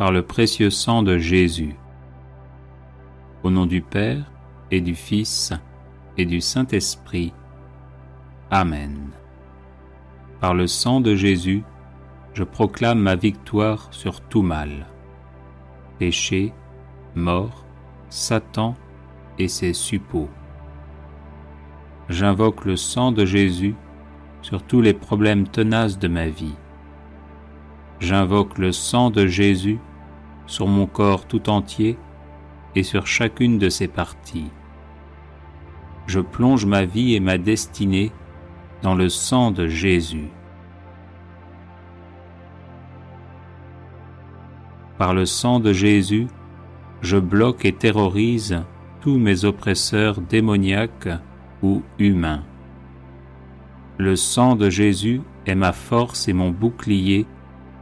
par le précieux sang de Jésus. Au nom du Père, et du Fils, et du Saint-Esprit. Amen. Par le sang de Jésus, je proclame ma victoire sur tout mal. Péché, mort, Satan et ses suppôts. J'invoque le sang de Jésus sur tous les problèmes tenaces de ma vie. J'invoque le sang de Jésus sur mon corps tout entier et sur chacune de ses parties. Je plonge ma vie et ma destinée dans le sang de Jésus. Par le sang de Jésus, je bloque et terrorise tous mes oppresseurs démoniaques ou humains. Le sang de Jésus est ma force et mon bouclier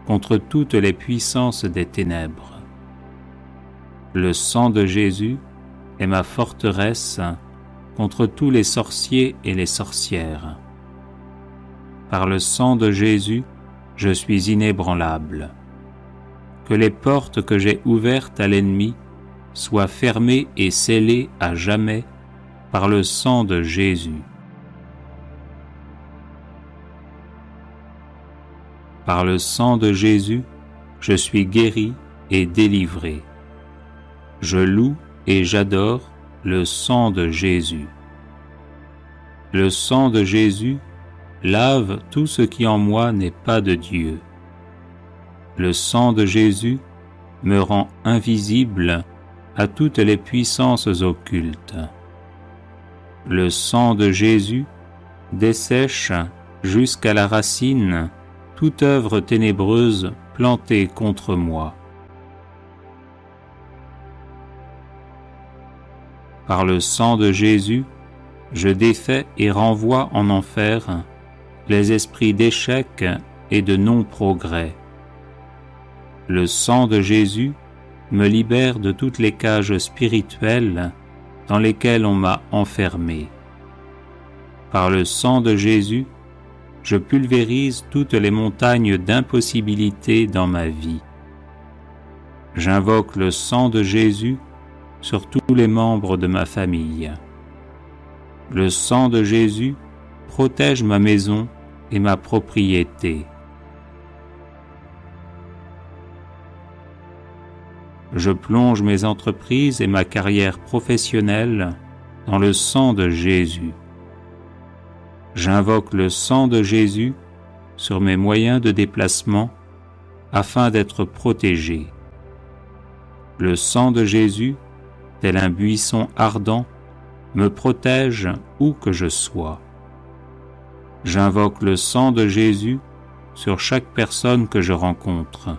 contre toutes les puissances des ténèbres. Le sang de Jésus est ma forteresse contre tous les sorciers et les sorcières. Par le sang de Jésus, je suis inébranlable. Que les portes que j'ai ouvertes à l'ennemi soient fermées et scellées à jamais par le sang de Jésus. Par le sang de Jésus, je suis guéri et délivré. Je loue et j'adore le sang de Jésus. Le sang de Jésus lave tout ce qui en moi n'est pas de Dieu. Le sang de Jésus me rend invisible à toutes les puissances occultes. Le sang de Jésus dessèche jusqu'à la racine toute œuvre ténébreuse plantée contre moi. Par le sang de Jésus, je défais et renvoie en enfer les esprits d'échec et de non-progrès. Le sang de Jésus me libère de toutes les cages spirituelles dans lesquelles on m'a enfermé. Par le sang de Jésus, je pulvérise toutes les montagnes d'impossibilités dans ma vie. J'invoque le sang de Jésus sur tous les membres de ma famille. Le sang de Jésus protège ma maison et ma propriété. Je plonge mes entreprises et ma carrière professionnelle dans le sang de Jésus. J'invoque le sang de Jésus sur mes moyens de déplacement afin d'être protégé. Le sang de Jésus, tel un buisson ardent, me protège où que je sois. J'invoque le sang de Jésus sur chaque personne que je rencontre.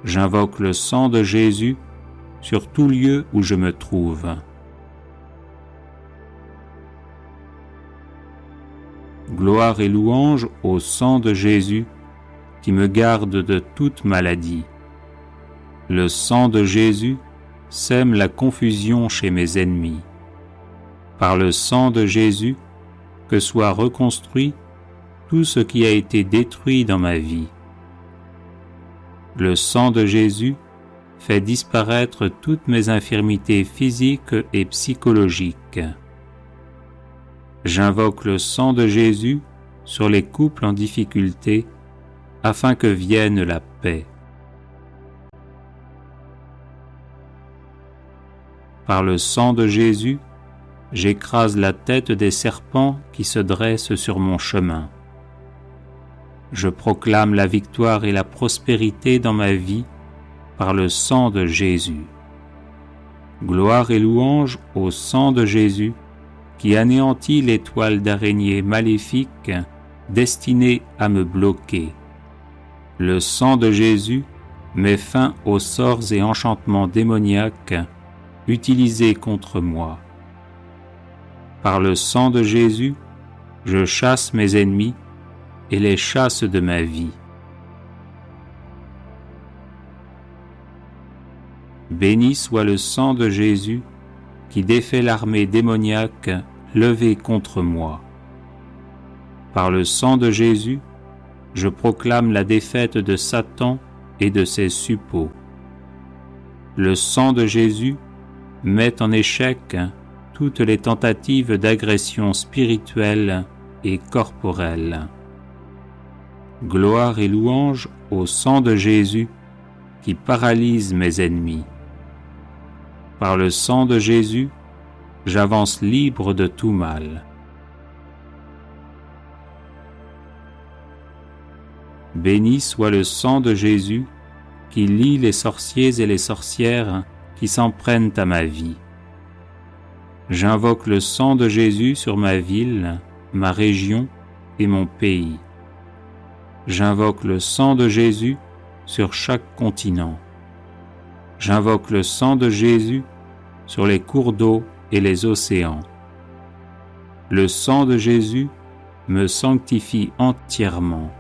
J'invoque le sang de Jésus sur tout lieu où je me trouve. Gloire et louange au sang de Jésus qui me garde de toute maladie. Le sang de Jésus sème la confusion chez mes ennemis. Par le sang de Jésus, que soit reconstruit tout ce qui a été détruit dans ma vie. Le sang de Jésus fait disparaître toutes mes infirmités physiques et psychologiques. J'invoque le sang de Jésus sur les couples en difficulté afin que vienne la paix. Par le sang de Jésus, j'écrase la tête des serpents qui se dressent sur mon chemin. Je proclame la victoire et la prospérité dans ma vie par le sang de Jésus. Gloire et louange au sang de Jésus qui anéantit les toiles d'araignée maléfiques destinées à me bloquer. Le sang de Jésus met fin aux sorts et enchantements démoniaques utilisés contre moi. Par le sang de Jésus, je chasse mes ennemis et les chasse de ma vie. Béni soit le sang de Jésus qui défait l'armée démoniaque levée contre moi. Par le sang de Jésus, je proclame la défaite de Satan et de ses suppôts. Le sang de Jésus met en échec toutes les tentatives d'agression spirituelle et corporelle. Gloire et louange au sang de Jésus qui paralyse mes ennemis. Par le sang de Jésus, j'avance libre de tout mal. Béni soit le sang de Jésus qui lie les sorciers et les sorcières qui s'en prennent à ma vie. J'invoque le sang de Jésus sur ma ville, ma région et mon pays. J'invoque le sang de Jésus sur chaque continent. J'invoque le sang de Jésus sur les cours d'eau et les océans. Le sang de Jésus me sanctifie entièrement.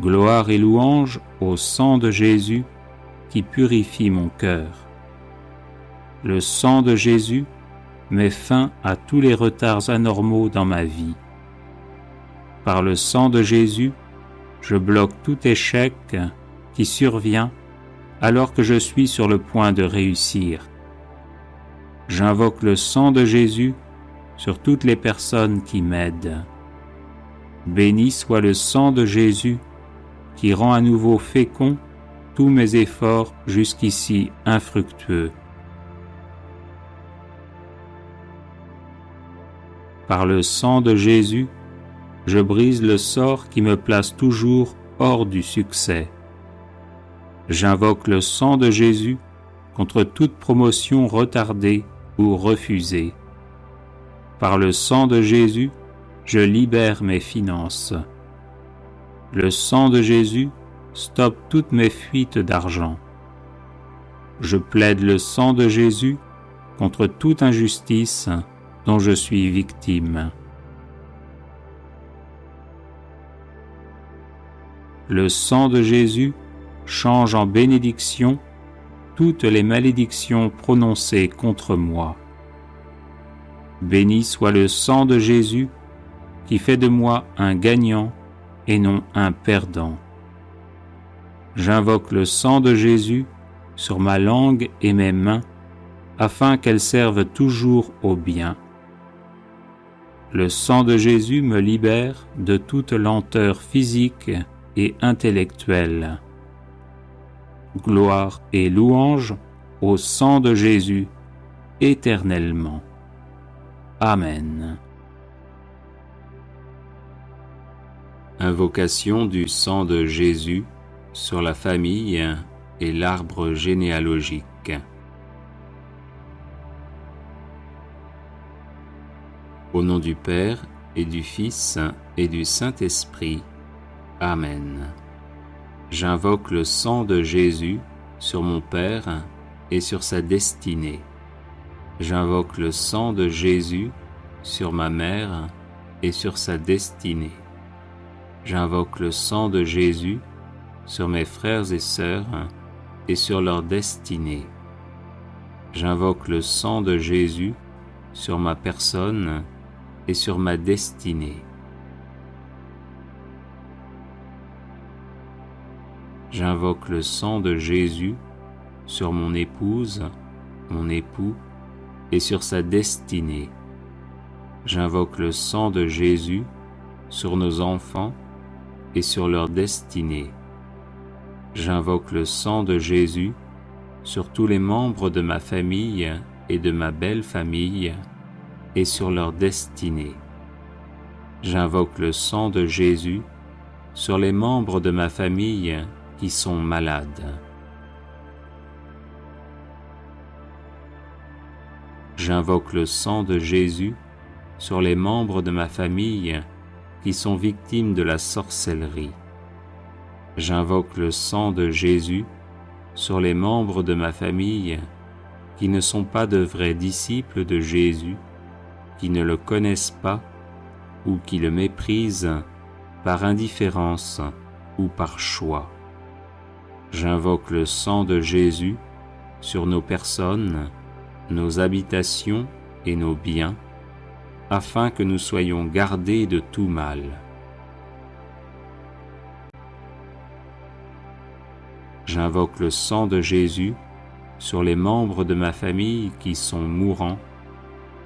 Gloire et louange au sang de Jésus qui purifie mon cœur. Le sang de Jésus met fin à tous les retards anormaux dans ma vie. Par le sang de Jésus, je bloque tout échec qui survient alors que je suis sur le point de réussir. J'invoque le sang de Jésus sur toutes les personnes qui m'aident. Béni soit le sang de Jésus qui rend à nouveau fécond tous mes efforts jusqu'ici infructueux. Par le sang de Jésus, je brise le sort qui me place toujours hors du succès. J'invoque le sang de Jésus contre toute promotion retardée ou refusée. Par le sang de Jésus, je libère mes finances. Le sang de Jésus stoppe toutes mes fuites d'argent. Je plaide le sang de Jésus contre toute injustice dont je suis victime. Le sang de Jésus change en bénédiction toutes les malédictions prononcées contre moi. Béni soit le sang de Jésus qui fait de moi un gagnant et non un perdant. J'invoque le sang de Jésus sur ma langue et mes mains afin qu'elles servent toujours au bien. Le sang de Jésus me libère de toute lenteur physique et intellectuelle. Gloire et louange au sang de Jésus éternellement. Amen. Invocation du sang de Jésus sur la famille et l'arbre généalogique. Au nom du Père et du Fils et du Saint-Esprit. Amen. J'invoque le sang de Jésus sur mon Père et sur sa destinée. J'invoque le sang de Jésus sur ma mère et sur sa destinée. J'invoque le sang de Jésus sur mes frères et sœurs et sur leur destinée. J'invoque le sang de Jésus sur ma personne et sur ma destinée. J'invoque le sang de Jésus sur mon épouse, mon époux et sur sa destinée. J'invoque le sang de Jésus sur nos enfants et sur leur destinée. J'invoque le sang de Jésus sur tous les membres de ma famille et de ma belle famille et sur leur destinée. J'invoque le sang de Jésus sur les membres de ma famille qui sont malades. J'invoque le sang de Jésus sur les membres de ma famille qui sont victimes de la sorcellerie. J'invoque le sang de Jésus sur les membres de ma famille qui ne sont pas de vrais disciples de Jésus, qui ne le connaissent pas ou qui le méprisent par indifférence ou par choix. J'invoque le sang de Jésus sur nos personnes, nos habitations et nos biens, afin que nous soyons gardés de tout mal. J'invoque le sang de Jésus sur les membres de ma famille qui sont mourants,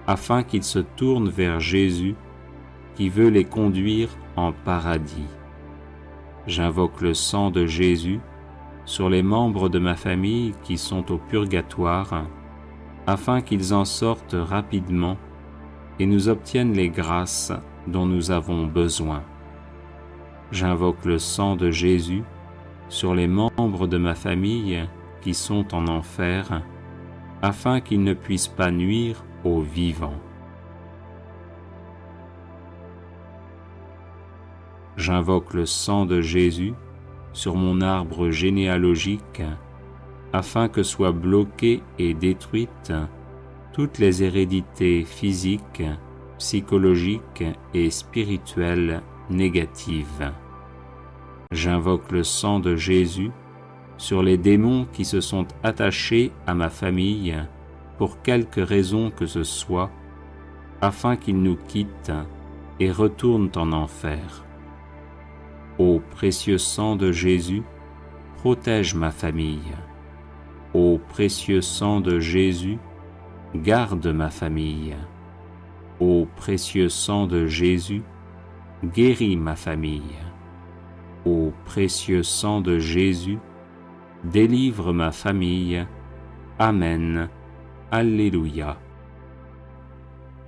afin qu'ils se tournent vers Jésus qui veut les conduire en paradis. J'invoque le sang de Jésus sur les membres de ma famille qui sont au purgatoire, afin qu'ils en sortent rapidement et nous obtiennent les grâces dont nous avons besoin. J'invoque le sang de Jésus sur les membres de ma famille qui sont en enfer, afin qu'ils ne puissent pas nuire aux vivants. J'invoque le sang de Jésus sur mon arbre généalogique, afin que soient bloquées et détruites toutes les hérédités physiques, psychologiques et spirituelles négatives. J'invoque le sang de Jésus sur les démons qui se sont attachés à ma famille pour quelque raison que ce soit, afin qu'ils nous quittent et retournent en enfer. Ô précieux sang de Jésus, protège ma famille. Ô précieux sang de Jésus, garde ma famille. Ô précieux sang de Jésus, guéris ma famille. Ô précieux sang de Jésus, délivre ma famille. Amen. Alléluia.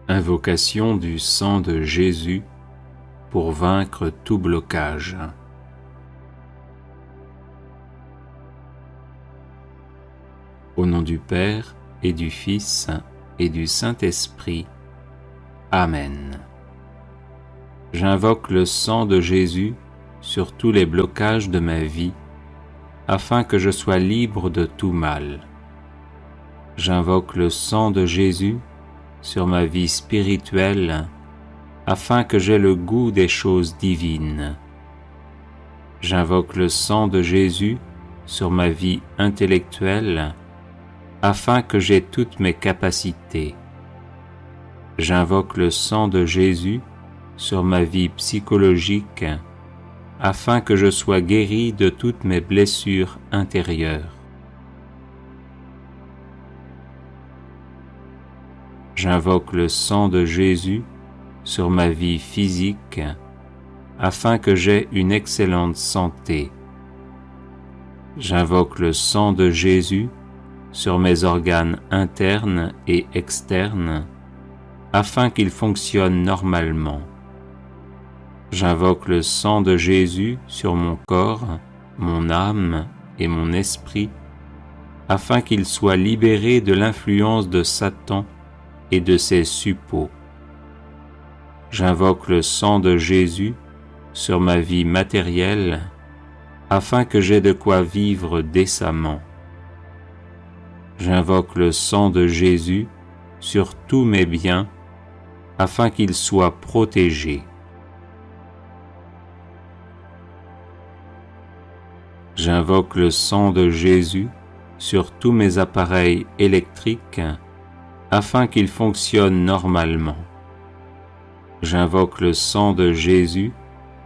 Invocation du sang de Jésus pour vaincre tout blocage. Au nom du Père et du Fils et du Saint-Esprit. Amen. J'invoque le sang de Jésus sur tous les blocages de ma vie, afin que je sois libre de tout mal. J'invoque le sang de Jésus sur ma vie spirituelle, afin que j'aie le goût des choses divines. J'invoque le sang de Jésus sur ma vie intellectuelle, afin que j'aie toutes mes capacités. J'invoque le sang de Jésus sur ma vie psychologique, afin que je sois guéri de toutes mes blessures intérieures. J'invoque le sang de Jésus sur ma vie physique, afin que j'aie une excellente santé. J'invoque le sang de Jésus sur mes organes internes et externes, afin qu'ils fonctionnent normalement. J'invoque le sang de Jésus sur mon corps, mon âme et mon esprit, afin qu'ils soient libérés de l'influence de Satan et de ses suppôts. J'invoque le sang de Jésus sur ma vie matérielle, afin que j'aie de quoi vivre décemment. J'invoque le sang de Jésus sur tous mes biens, afin qu'ils soient protégés. J'invoque le sang de Jésus sur tous mes appareils électriques, afin qu'ils fonctionnent normalement. J'invoque le sang de Jésus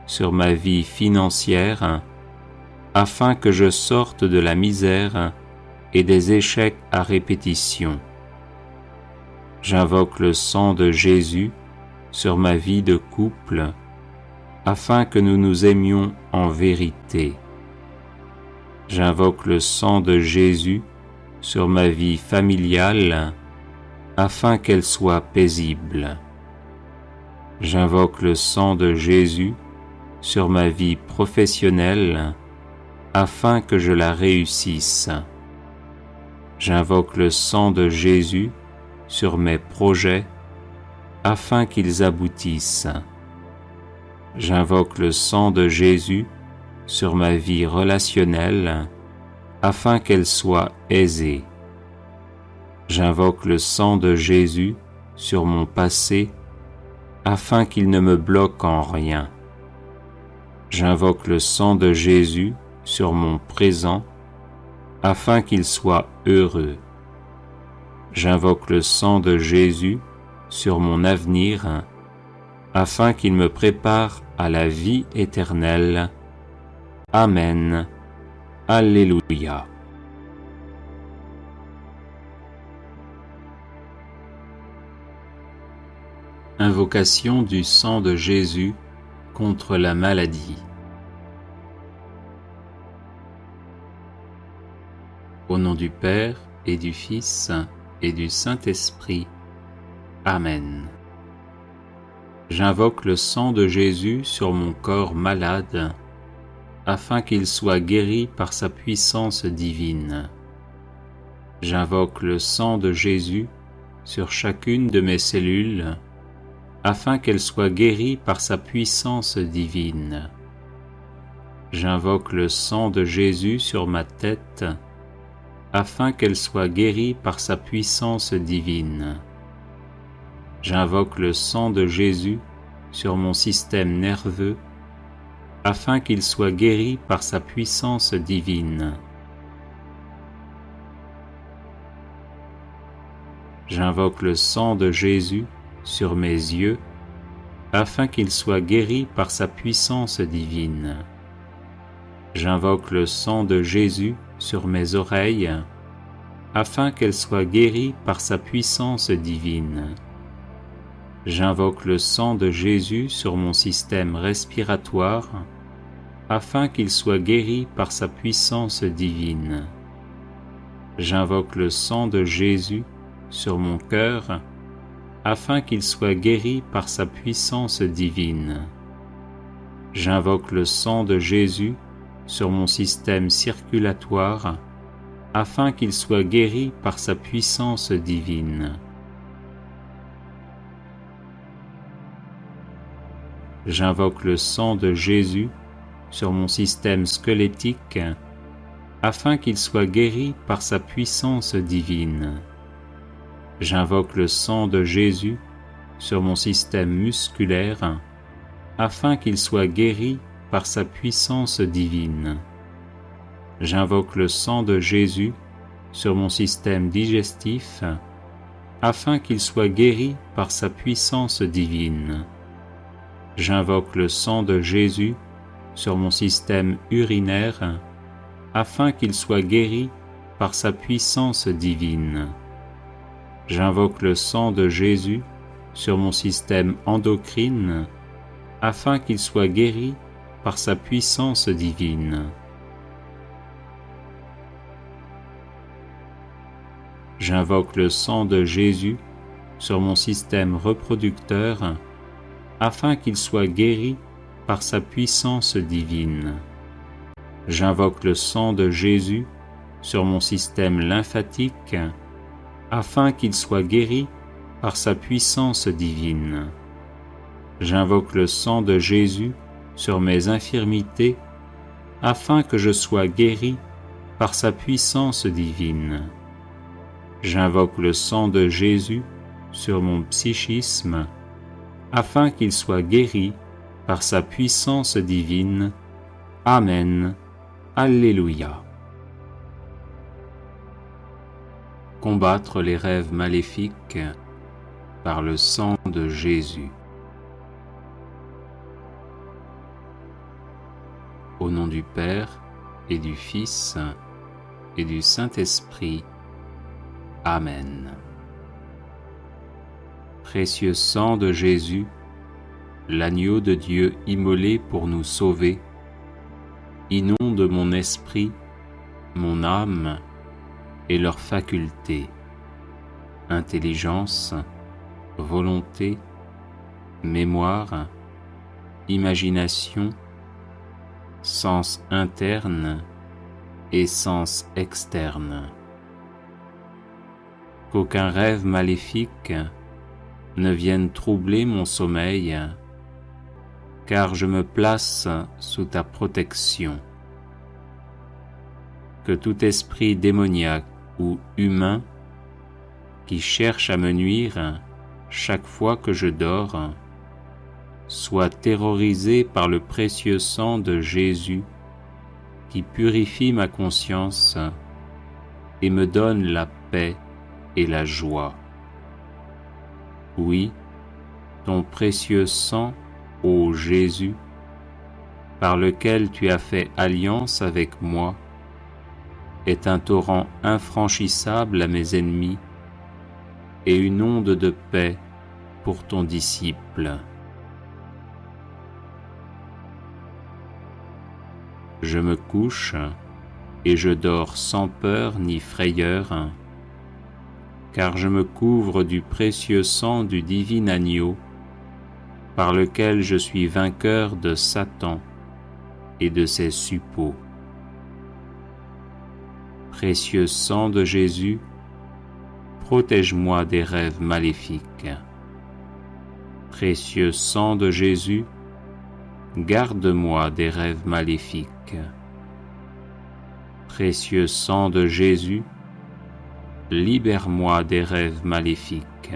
sur ma vie financière, afin que je sorte de la misère et des échecs à répétition. J'invoque le sang de Jésus sur ma vie de couple, afin que nous nous aimions en vérité. J'invoque le sang de Jésus sur ma vie familiale, afin qu'elle soit paisible. J'invoque le sang de Jésus sur ma vie professionnelle, afin que je la réussisse. J'invoque le sang de Jésus sur mes projets, afin qu'ils aboutissent. J'invoque le sang de Jésus sur ma vie relationnelle, afin qu'elle soit aisée. J'invoque le sang de Jésus sur mon passé, afin qu'il ne me bloque en rien. J'invoque le sang de Jésus sur mon présent, afin qu'il soit heureux. J'invoque le sang de Jésus sur mon avenir, afin qu'il me prépare à la vie éternelle. Amen. Alléluia. Invocation du sang de Jésus contre la maladie. Au nom du Père et du Fils et du Saint-Esprit. Amen. J'invoque le sang de Jésus sur mon corps malade, afin qu'il soit guéri par sa puissance divine. J'invoque le sang de Jésus sur chacune de mes cellules, afin qu'elles soient guéries par sa puissance divine. J'invoque le sang de Jésus sur ma tête, afin qu'elle soit guérie par sa puissance divine. J'invoque le sang de Jésus sur mon système nerveux, afin qu'il soit guéri par sa puissance divine. J'invoque le sang de Jésus sur mes yeux, afin qu'il soit guéri par sa puissance divine. J'invoque le sang de Jésus sur mes oreilles, afin qu'elles soient guéries par sa puissance divine. J'invoque le sang de Jésus sur mon système respiratoire, afin qu'il soit guéri par sa puissance divine. J'invoque le sang de Jésus sur mon cœur, afin qu'il soit guéri par sa puissance divine. J'invoque le sang de Jésus sur mon système circulatoire, afin qu'il soit guéri par sa puissance divine. J'invoque le sang de Jésus sur mon système squelettique, afin qu'il soit guéri par sa puissance divine. J'invoque le sang de Jésus sur mon système musculaire, afin qu'il soit guéri par sa puissance divine. J'invoque le sang de Jésus sur mon système digestif, afin qu'il soit guéri par sa puissance divine. J'invoque le sang de Jésus sur mon système urinaire, afin qu'il soit guéri par sa puissance divine. J'invoque le sang de Jésus sur mon système endocrine, afin qu'il soit guéri par sa puissance divine. J'invoque le sang de Jésus sur mon système reproducteur, afin qu'il soit guéri par sa puissance divine. J'invoque le sang de Jésus sur mon système lymphatique, afin qu'il soit guéri par sa puissance divine. J'invoque le sang de Jésus sur mes infirmités, afin que je sois guéri par sa puissance divine. J'invoque le sang de Jésus sur mon psychisme, afin qu'il soit guéri par sa puissance divine. Amen. Alléluia. Combattre les rêves maléfiques par le sang de Jésus. Au nom du Père et du Fils et du Saint-Esprit. Amen. Précieux sang de Jésus, l'agneau de Dieu immolé pour nous sauver, inonde mon esprit, mon âme et leurs facultés, intelligence, volonté, mémoire, imagination, sens interne et sens externe. Qu'aucun rêve maléfique ne vienne troubler mon sommeil, car je me place sous ta protection. Que tout esprit démoniaque ou humain qui cherche à me nuire chaque fois que je dors soit terrorisé par le précieux sang de Jésus qui purifie ma conscience et me donne la paix et la joie. Oui, ton précieux sang, ô Jésus, par lequel tu as fait alliance avec moi, est un torrent infranchissable à mes ennemis et une onde de paix pour ton disciple. Je me couche et je dors sans peur ni frayeur, car je me couvre du précieux sang du divin agneau, par lequel je suis vainqueur de Satan et de ses suppôts. Précieux sang de Jésus, protège-moi des rêves maléfiques. Précieux sang de Jésus, garde-moi des rêves maléfiques. Précieux sang de Jésus, libère-moi des rêves maléfiques.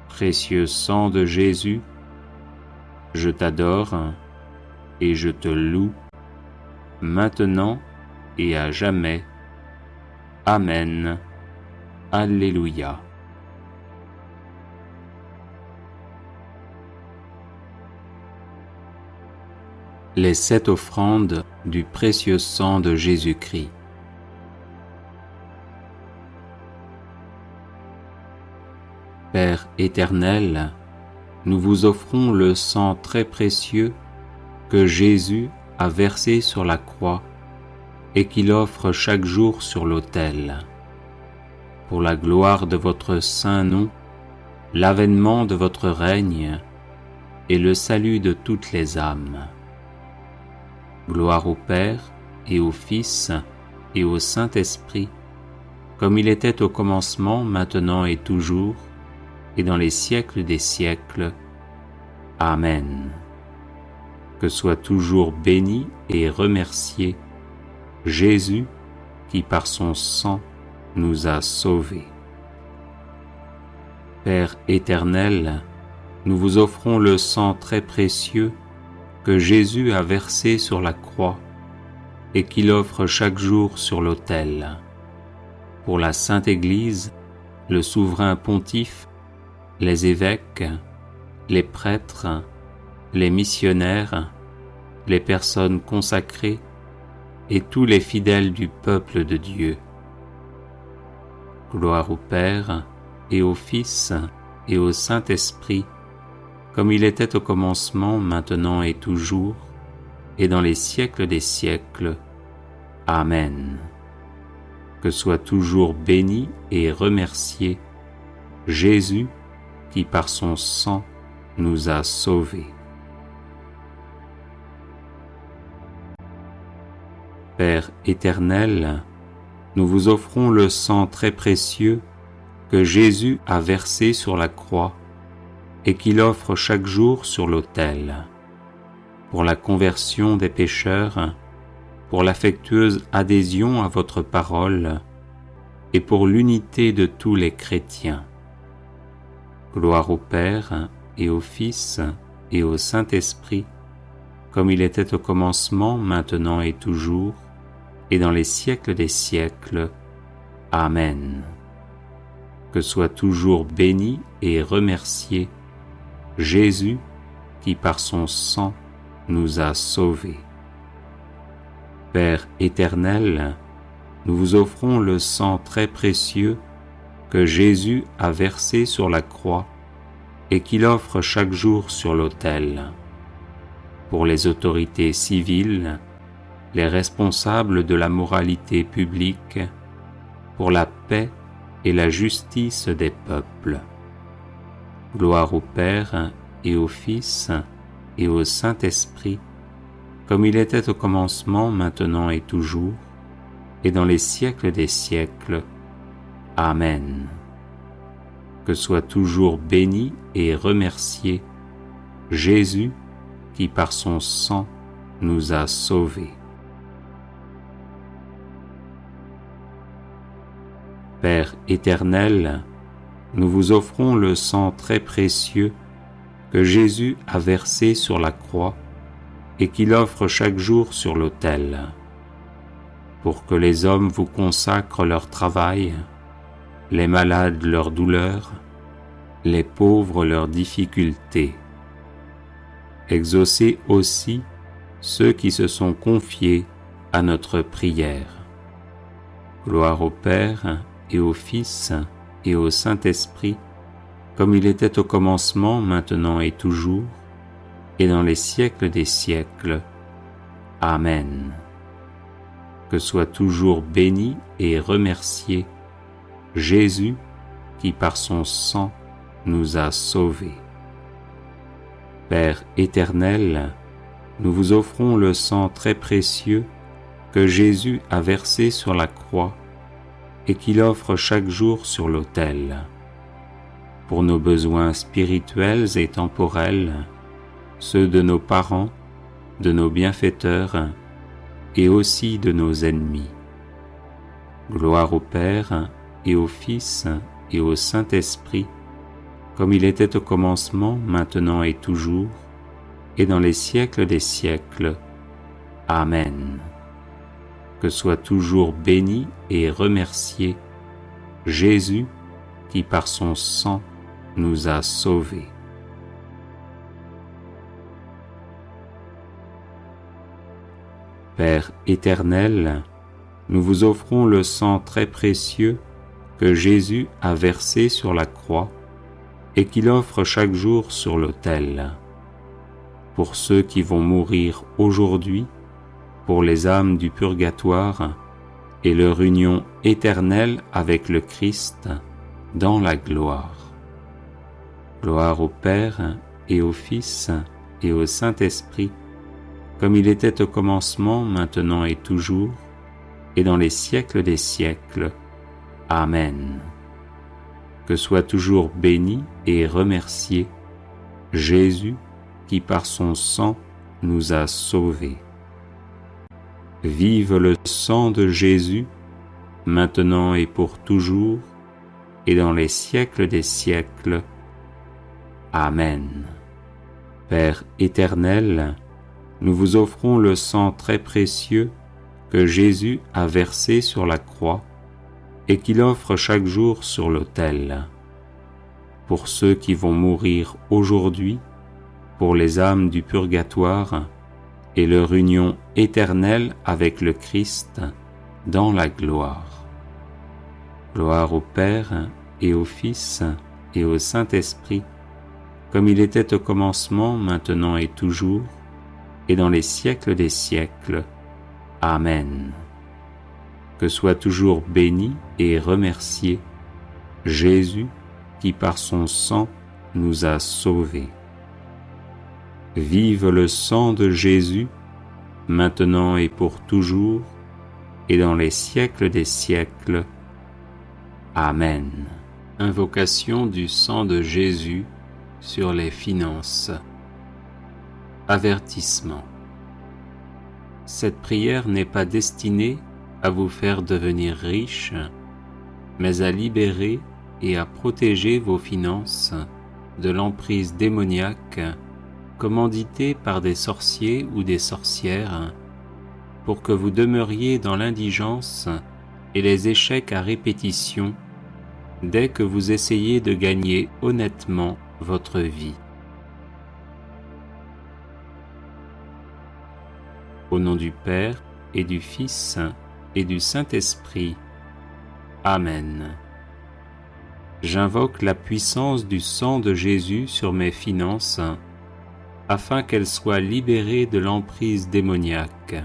Précieux sang de Jésus, je t'adore et je te loue, maintenant et à jamais. Amen. Alléluia. Les 7 offrandes du précieux sang de Jésus-Christ. Père éternel, nous vous offrons le sang très précieux que Jésus a versé sur la croix et qu'il offre chaque jour sur l'autel. Pour la gloire de votre saint nom, l'avènement de votre règne et le salut de toutes les âmes. Gloire au Père et au Fils et au Saint-Esprit, comme il était au commencement, maintenant et toujours, et dans les siècles des siècles. Amen. Que soit toujours béni et remercié Jésus qui par son sang nous a sauvés. Père éternel, nous vous offrons le sang très précieux que Jésus a versé sur la croix et qu'il offre chaque jour sur l'autel. Pour la Sainte Église, le souverain pontife, les évêques, les prêtres, les missionnaires, les personnes consacrées et tous les fidèles du peuple de Dieu. Gloire au Père et au Fils et au Saint-Esprit, comme il était au commencement, maintenant et toujours, et dans les siècles des siècles. Amen. Que soit toujours béni et remercié Jésus qui par son sang nous a sauvés. Père éternel, nous vous offrons le sang très précieux que Jésus a versé sur la croix et qu'il offre chaque jour sur l'autel, pour la conversion des pécheurs, pour l'affectueuse adhésion à votre parole et pour l'unité de tous les chrétiens. Gloire au Père et au Fils et au Saint-Esprit, comme il était au commencement, maintenant et toujours, et dans les siècles des siècles. Amen. Que soit toujours béni et remercié Jésus qui par son sang nous a sauvés. Père éternel, nous vous offrons le sang très précieux que Jésus a versé sur la croix et qu'il offre chaque jour sur l'autel. Pour les autorités civiles, les responsables de la moralité publique, pour la paix et la justice des peuples. Gloire au Père et au Fils et au Saint-Esprit, comme il était au commencement, maintenant et toujours, et dans les siècles des siècles. Amen. Que soit toujours béni et remercié Jésus qui par son sang nous a sauvés. Père éternel, nous vous offrons le sang très précieux que Jésus a versé sur la croix et qu'il offre chaque jour sur l'autel, pour que les hommes vous consacrent leur travail, les malades leurs douleurs, les pauvres leurs difficultés. Exaucez aussi ceux qui se sont confiés à notre prière. Gloire au Père et au Fils et au Saint-Esprit, comme il était au commencement, maintenant et toujours, et dans les siècles des siècles. Amen. Que soit toujours béni et remercié Jésus qui par son sang nous a sauvés. Père éternel, nous vous offrons le sang très précieux que Jésus a versé sur la croix et qu'il offre chaque jour sur l'autel. Pour nos besoins spirituels et temporels, ceux de nos parents, de nos bienfaiteurs et aussi de nos ennemis. Gloire au Père et au Fils et au Saint-Esprit, comme il était au commencement, maintenant et toujours, et dans les siècles des siècles. Amen. Que soit toujours béni et remercié Jésus qui par son sang nous a sauvés. Père éternel, nous vous offrons le sang très précieux que Jésus a versé sur la croix et qu'il offre chaque jour sur l'autel. Pour ceux qui vont mourir aujourd'hui, pour les âmes du purgatoire et leur union éternelle avec le Christ dans la gloire. Gloire au Père et au Fils et au Saint-Esprit, comme il était au commencement, maintenant et toujours, et dans les siècles des siècles. Amen. Que soit toujours béni et remercié Jésus qui par son sang nous a sauvés. Vive le sang de Jésus, maintenant et pour toujours, et dans les siècles des siècles. Amen. Père éternel, nous vous offrons le sang très précieux que Jésus a versé sur la croix et qu'il offre chaque jour sur l'autel. Pour ceux qui vont mourir aujourd'hui, pour les âmes du purgatoire et leur union éternelle avec le Christ dans la gloire. Gloire au Père et au Fils et au Saint-Esprit, comme il était au commencement, maintenant et toujours, et dans les siècles des siècles. Amen. Que soit toujours béni et remercié Jésus qui par son sang nous a sauvés. Vive le sang de Jésus, maintenant et pour toujours, et dans les siècles des siècles. Amen. Invocation du sang de Jésus sur les finances. Avertissement. Cette prière n'est pas destinée à vous faire devenir riche, mais à libérer et à protéger vos finances de l'emprise démoniaque commanditée par des sorciers ou des sorcières pour que vous demeuriez dans l'indigence et les échecs à répétition dès que vous essayez de gagner honnêtement votre vie. Au nom du Père et du Fils et du Saint-Esprit. Amen. J'invoque la puissance du sang de Jésus sur mes finances, afin qu'elles soient libérées de l'emprise démoniaque.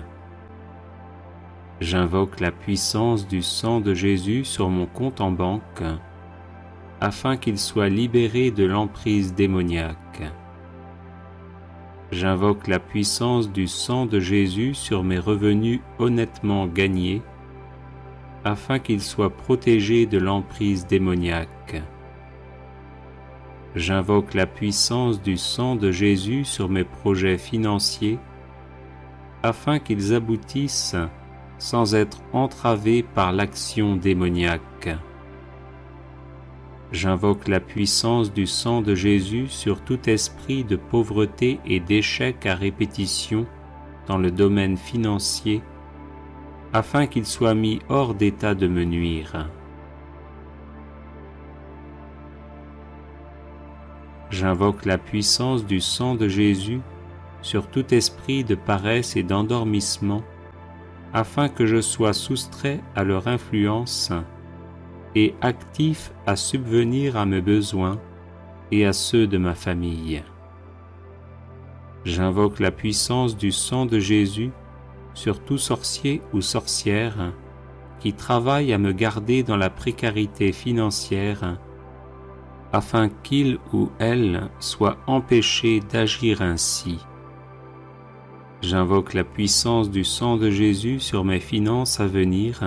J'invoque la puissance du sang de Jésus sur mon compte en banque, afin qu'il soit libéré de l'emprise démoniaque. J'invoque la puissance du sang de Jésus sur mes revenus honnêtement gagnés, afin qu'ils soient protégés de l'emprise démoniaque. J'invoque la puissance du sang de Jésus sur mes projets financiers, afin qu'ils aboutissent sans être entravés par l'action démoniaque. J'invoque la puissance du sang de Jésus sur tout esprit de pauvreté et d'échec à répétition dans le domaine financier, afin qu'il soit mis hors d'état de me nuire. J'invoque la puissance du sang de Jésus sur tout esprit de paresse et d'endormissement, afin que je sois soustrait à leur influence et actif à subvenir à mes besoins et à ceux de ma famille. J'invoque la puissance du sang de Jésus sur tout sorcier ou sorcière qui travaille à me garder dans la précarité financière, afin qu'il ou elle soit empêché d'agir ainsi. J'invoque la puissance du sang de Jésus sur mes finances à venir,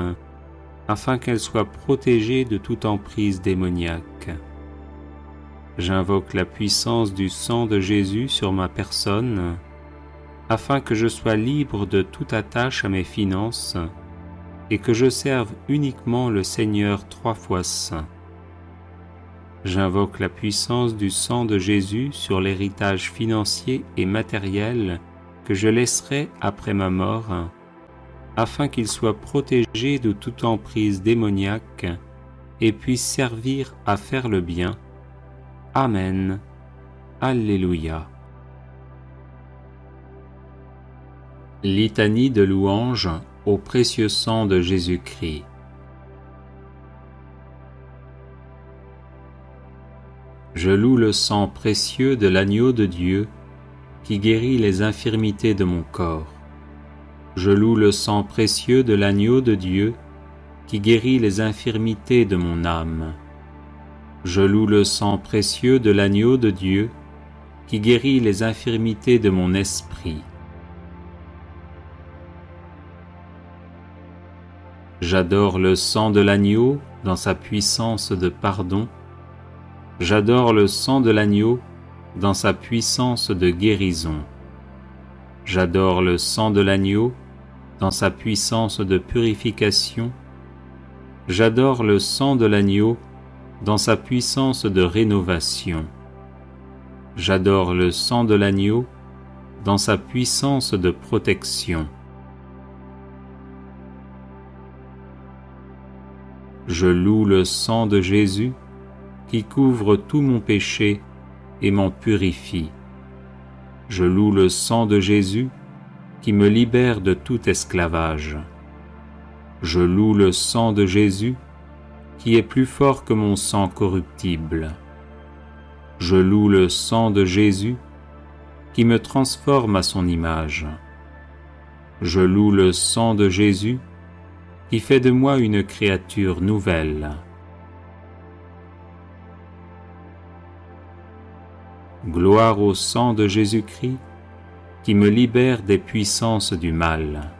afin qu'elles soient protégées de toute emprise démoniaque. J'invoque la puissance du sang de Jésus sur ma personne, afin que je sois libre de toute attache à mes finances et que je serve uniquement le Seigneur 3 fois saint. J'invoque la puissance du sang de Jésus sur l'héritage financier et matériel que je laisserai après ma mort, afin qu'il soit protégé de toute emprise démoniaque et puisse servir à faire le bien. Amen. Alléluia. Litanie de louange au précieux sang de Jésus-Christ. Je loue le sang précieux de l'agneau de Dieu qui guérit les infirmités de mon corps. Je loue le sang précieux de l'agneau de Dieu qui guérit les infirmités de mon âme. Je loue le sang précieux de l'agneau de Dieu qui guérit les infirmités de mon esprit. J'adore le sang de l'agneau dans sa puissance de pardon. J'adore le sang de l'agneau dans sa puissance de guérison. J'adore le sang de l'agneau dans sa puissance de purification. J'adore le sang de l'agneau dans sa puissance de rénovation. J'adore le sang de l'agneau dans sa puissance de protection. Je loue le sang de Jésus qui couvre tout mon péché et m'en purifie. Je loue le sang de Jésus qui me libère de tout esclavage. Je loue le sang de Jésus qui est plus fort que mon sang corruptible. Je loue le sang de Jésus qui me transforme à son image. Je loue le sang de Jésus qui fait de moi une créature nouvelle. Gloire au sang de Jésus-Christ qui me libère des puissances du mal.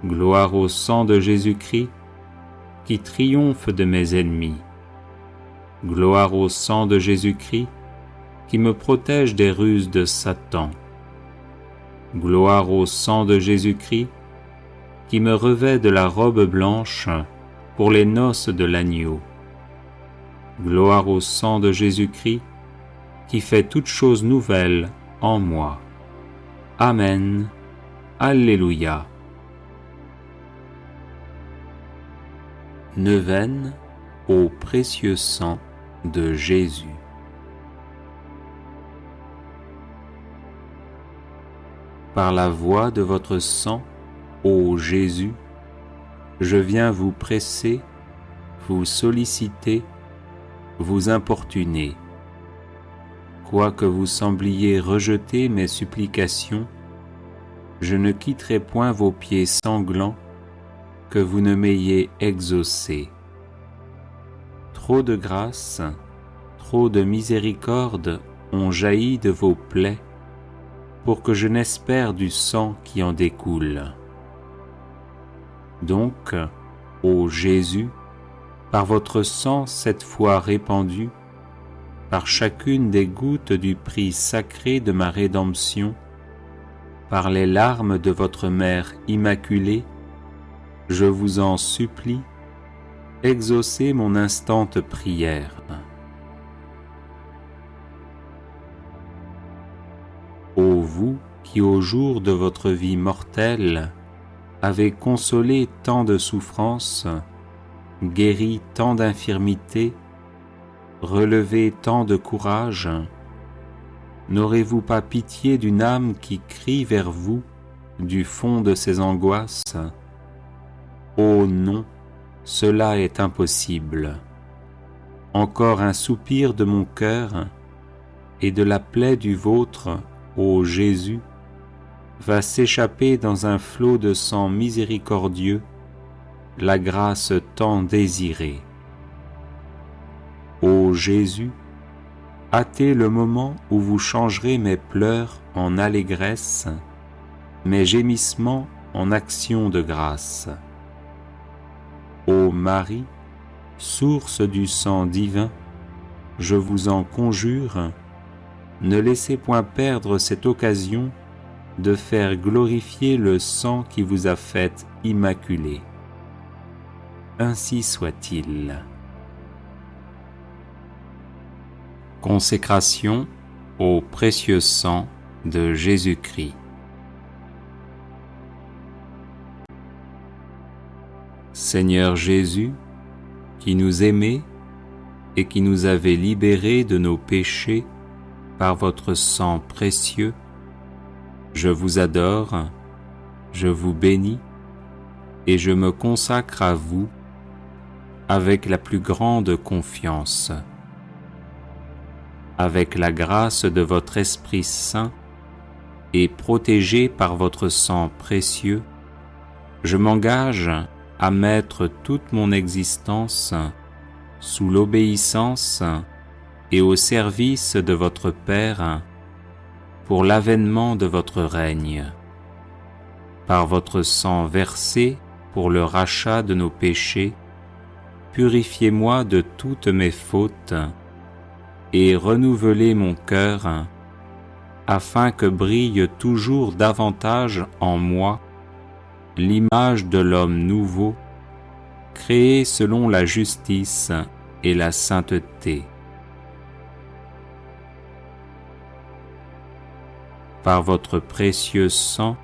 Gloire au sang de Jésus-Christ qui triomphe de mes ennemis. Gloire au sang de Jésus-Christ qui me protège des ruses de Satan. Gloire au sang de Jésus-Christ qui me revêt de la robe blanche pour les noces de l'agneau. Gloire au sang de Jésus-Christ qui fait toutes choses nouvelles en moi. Amen. Alléluia. Neuvaine au précieux sang de Jésus. Par la voie de votre sang, ô Jésus, je viens vous presser, vous solliciter, vous importuner. Quoique vous sembliez rejeter mes supplications, je ne quitterai point vos pieds sanglants, que vous ne m'ayez exaucé. Trop de grâce, trop de miséricorde ont jailli de vos plaies, pour que je n'espère du sang qui en découle. Donc, ô Jésus, par votre sang 7 fois répandu, par chacune des gouttes du prix sacré de ma rédemption, par les larmes de votre Mère immaculée, je vous en supplie, exaucez mon instante prière. Ô vous qui au jour de votre vie mortelle avez consolé tant de souffrances, guéri tant d'infirmités, relevé tant de courage, n'aurez-vous pas pitié d'une âme qui crie vers vous du fond de ses angoisses. Oh non, cela est impossible. Encore un soupir de mon cœur et de la plaie du vôtre, ô Jésus, va s'échapper dans un flot de sang miséricordieux, la grâce tant désirée. Ô Jésus, hâtez le moment où vous changerez mes pleurs en allégresse, mes gémissements en actions de grâce. Ô Marie, source du sang divin, je vous en conjure, ne laissez point perdre cette occasion de faire glorifier le sang qui vous a faite immaculée. Ainsi soit-il. Consécration au précieux sang de Jésus-Christ. Seigneur Jésus, qui nous aimez et qui nous avez libérés de nos péchés par votre sang précieux, je vous adore, je vous bénis et je me consacre à vous avec la plus grande confiance. Avec la grâce de votre Esprit Saint et protégé par votre sang précieux, je m'engage à mettre toute mon existence sous l'obéissance et au service de votre Père pour l'avènement de votre règne. Par votre sang versé pour le rachat de nos péchés, purifiez-moi de toutes mes fautes et renouvelez mon cœur, afin que brille toujours davantage en moi l'image de l'homme nouveau, créé selon la justice et la sainteté. Par votre précieux sang,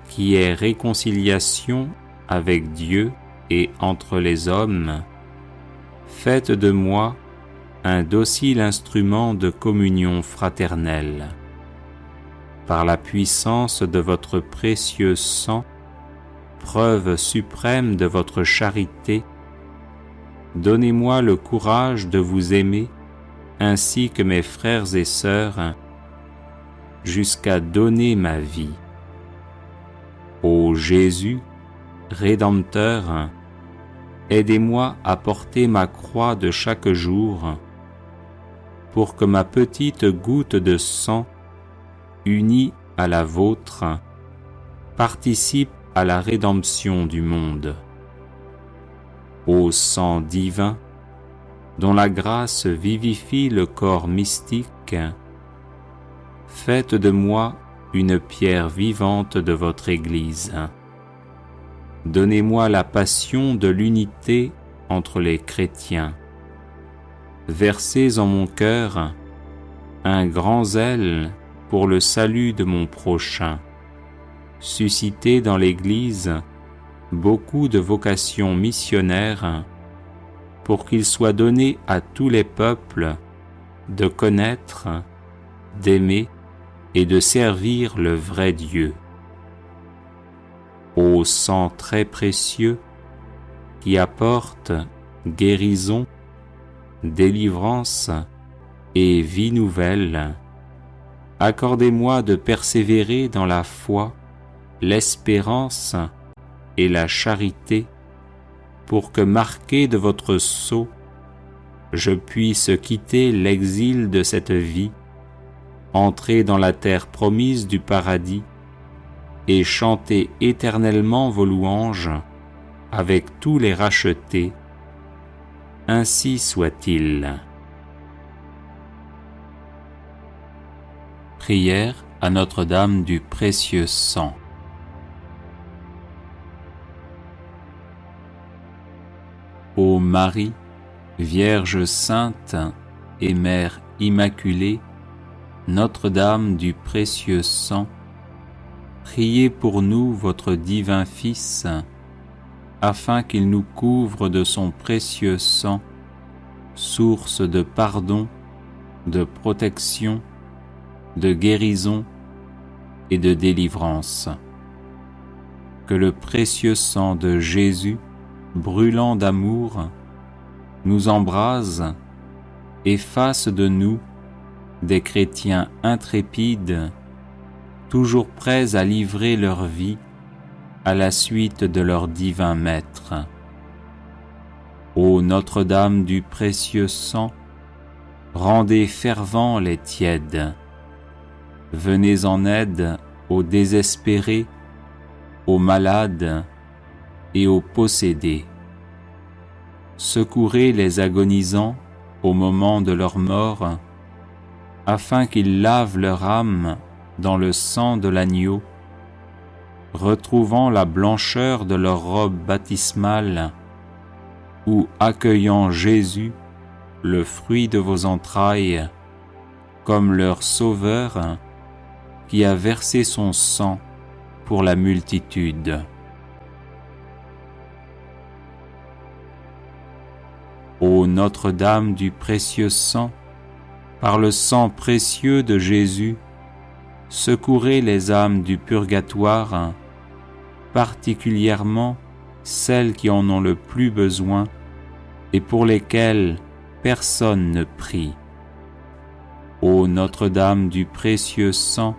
qui est réconciliation avec Dieu et entre les hommes, faites de moi un docile instrument de communion fraternelle. Par la puissance de votre précieux sang, preuve suprême de votre charité, donnez-moi le courage de vous aimer ainsi que mes frères et sœurs, jusqu'à donner ma vie. Ô Jésus, Rédempteur, aidez-moi à porter ma croix de chaque jour, pour que ma petite goutte de sang, unie à la vôtre, participe à la rédemption du monde. Ô sang divin, dont la grâce vivifie le corps mystique, faites de moi une pierre vivante de votre Église. Donnez-moi la passion de l'unité entre les chrétiens. Versez en mon cœur un grand zèle pour le salut de mon prochain. Suscitez dans l'Église beaucoup de vocations missionnaires pour qu'il soit donné à tous les peuples de connaître, d'aimer et de servir le vrai Dieu. Ô sang très précieux qui apporte guérison, délivrance et vie nouvelle, accordez-moi de persévérer dans la foi, l'espérance et la charité, pour que, marqué de votre sceau, je puisse quitter l'exil de cette vie, entrer dans la terre promise du paradis et chanter éternellement vos louanges avec tous les rachetés. Ainsi soit-il. Prière à Notre-Dame du précieux sang. Ô Marie, Vierge sainte et Mère immaculée, Notre-Dame du précieux sang, priez pour nous votre divin Fils, afin qu'il nous couvre de son précieux sang, source de pardon, de protection, de guérison et de délivrance. que le précieux sang de Jésus, brûlant d'amour, nous embrase et fasse de nous des chrétiens intrépides, toujours prêts à livrer leur vie à la suite de leur divin Maître. Ô Notre-Dame du précieux sang, rendez fervents les tièdes. Venez en aide aux désespérés, aux malades et aux possédés. Secourez les agonisants au moment de leur mort, afin qu'ils lavent leur âme dans le sang de l'agneau, retrouvant la blancheur de leur robe baptismale, ou accueillant Jésus, le fruit de vos entrailles, comme leur Sauveur, qui a versé son sang pour la multitude. Ô Notre-Dame du précieux sang, par le sang précieux de Jésus, secourez les âmes du purgatoire, particulièrement celles qui en ont le plus besoin et pour lesquelles personne ne prie. Ô Notre-Dame du précieux sang,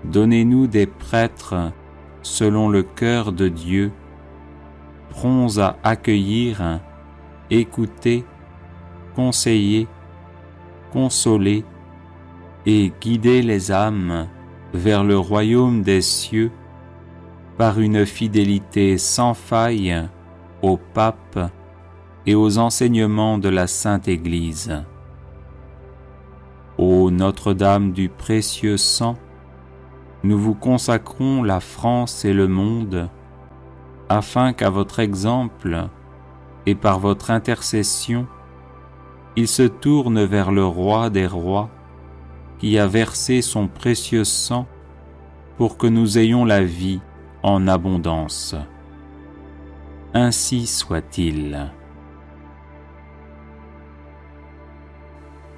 donnez-nous des prêtres selon le cœur de Dieu, prompts à accueillir, écouter, conseiller, consoler et guider les âmes vers le royaume des cieux par une fidélité sans faille au pape et aux enseignements de la Sainte Église. Ô Notre-Dame du précieux sang, nous vous consacrons la France et le monde, afin qu'à votre exemple et par votre intercession, ils se tournent vers le Roi des rois, qui a versé son précieux sang pour que nous ayons la vie en abondance. Ainsi soit-il.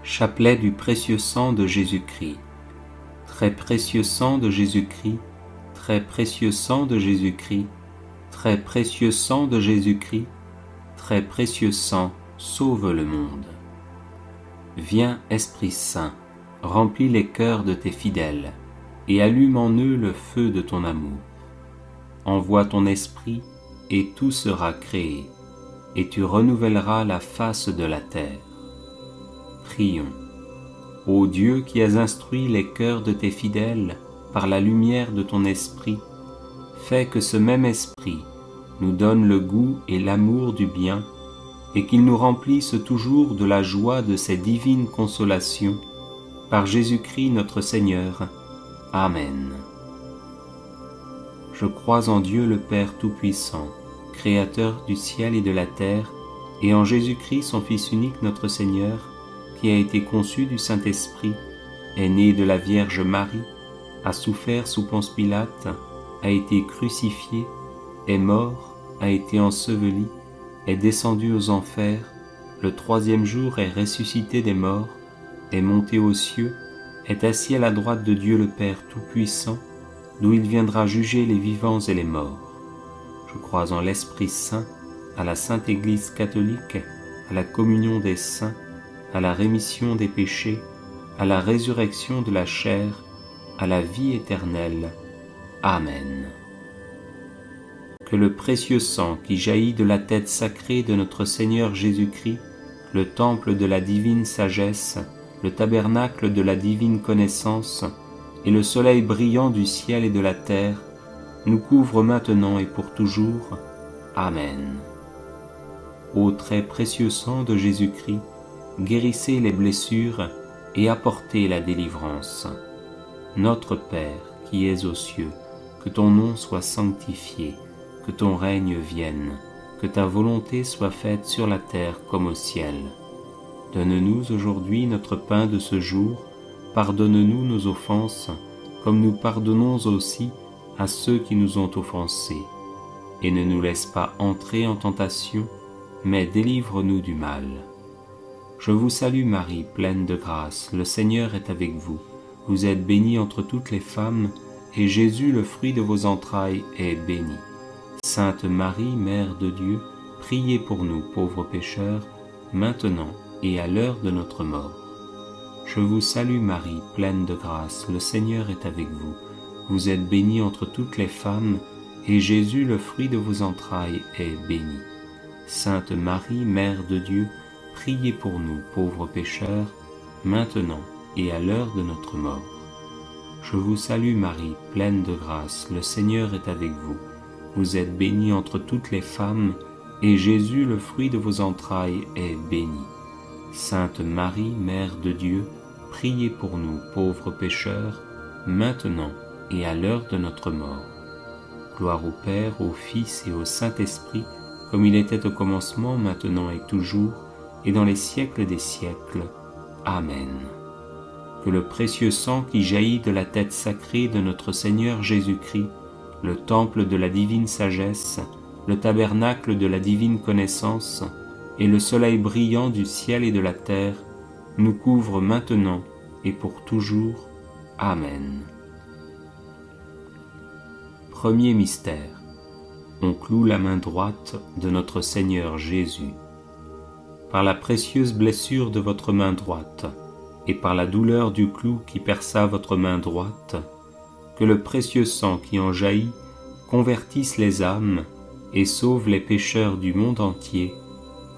Chapelet du précieux sang de Jésus-Christ. Très précieux sang de Jésus-Christ, très précieux sang de Jésus-Christ, très précieux sang de Jésus-Christ, très précieux sang, sauve le monde. Viens, Esprit Saint, remplis les cœurs de tes fidèles et allume en eux le feu de ton amour. Envoie ton esprit et tout sera créé, et tu renouvelleras la face de la terre. Prions. Ô Dieu qui as instruit les cœurs de tes fidèles par la lumière de ton esprit, fais que ce même esprit nous donne le goût et l'amour du bien, et qu'il nous remplisse toujours de la joie de ces divines consolations, par Jésus-Christ notre Seigneur. Amen. Je crois en Dieu le Père Tout-Puissant, Créateur du ciel et de la terre, et en Jésus-Christ son Fils unique notre Seigneur, qui a été conçu du Saint-Esprit, est né de la Vierge Marie, a souffert sous Ponce Pilate, a été crucifié, est mort, a été enseveli, est descendu aux enfers, le troisième jour est ressuscité des morts, est monté aux cieux, est assis à la droite de Dieu le Père Tout-Puissant, d'où il viendra juger les vivants et les morts. Je crois en l'Esprit Saint, à la Sainte Église catholique, à la communion des saints, à la rémission des péchés, à la résurrection de la chair, à la vie éternelle. Amen. Que le précieux sang qui jaillit de la tête sacrée de notre Seigneur Jésus-Christ, le temple de la divine sagesse, le tabernacle de la divine connaissance, et le soleil brillant du ciel et de la terre, nous couvre maintenant et pour toujours. Amen. Ô très précieux sang de Jésus-Christ, guérissez les blessures et apportez la délivrance. Notre Père qui es aux cieux, que ton nom soit sanctifié, que ton règne vienne, que ta volonté soit faite sur la terre comme au ciel. Donne-nous aujourd'hui notre pain de ce jour, pardonne-nous nos offenses, comme nous pardonnons aussi à ceux qui nous ont offensés. Et ne nous laisse pas entrer en tentation, mais délivre-nous du mal. Je vous salue Marie, pleine de grâce, le Seigneur est avec vous. Vous êtes bénie entre toutes les femmes, et Jésus, le fruit de vos entrailles, est béni. Sainte Marie, Mère de Dieu, priez pour nous pauvres pécheurs, maintenant et à l'heure de notre mort. Je vous salue Marie, pleine de grâce, le Seigneur est avec vous. Vous êtes bénie entre toutes les femmes, et Jésus, le fruit de vos entrailles, est béni. Sainte Marie, Mère de Dieu, priez pour nous pauvres pécheurs, maintenant et à l'heure de notre mort. Je vous salue Marie, pleine de grâce, le Seigneur est avec vous. Vous êtes bénie entre toutes les femmes, et Jésus, le fruit de vos entrailles, est béni. Sainte Marie, Mère de Dieu, priez pour nous pauvres pécheurs, maintenant et à l'heure de notre mort. Gloire au Père, au Fils et au Saint-Esprit, comme il était au commencement, maintenant et toujours, et dans les siècles des siècles. Amen. Que le précieux sang qui jaillit de la tête sacrée de notre Seigneur Jésus-Christ, le temple de la divine sagesse, le tabernacle de la divine connaissance, et le soleil brillant du ciel et de la terre, nous couvre maintenant et pour toujours. Amen. Premier mystère. On cloue la main droite de notre Seigneur Jésus. Par la précieuse blessure de votre main droite, et par la douleur du clou qui perça votre main droite, que le précieux sang qui en jaillit convertisse les âmes et sauve les pécheurs du monde entier.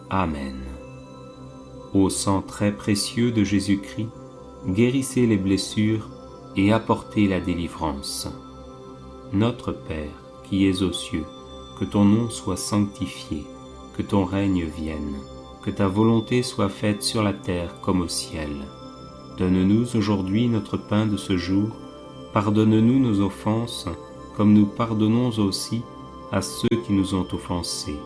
Amen. Ô sang très précieux de Jésus-Christ, guérissez les blessures et apportez la délivrance. Notre Père, qui es aux cieux, que ton nom soit sanctifié, que ton règne vienne, que ta volonté soit faite sur la terre comme au ciel. Donne-nous aujourd'hui notre pain de ce jour, pardonne-nous nos offenses, comme nous pardonnons aussi à ceux qui nous ont offensés.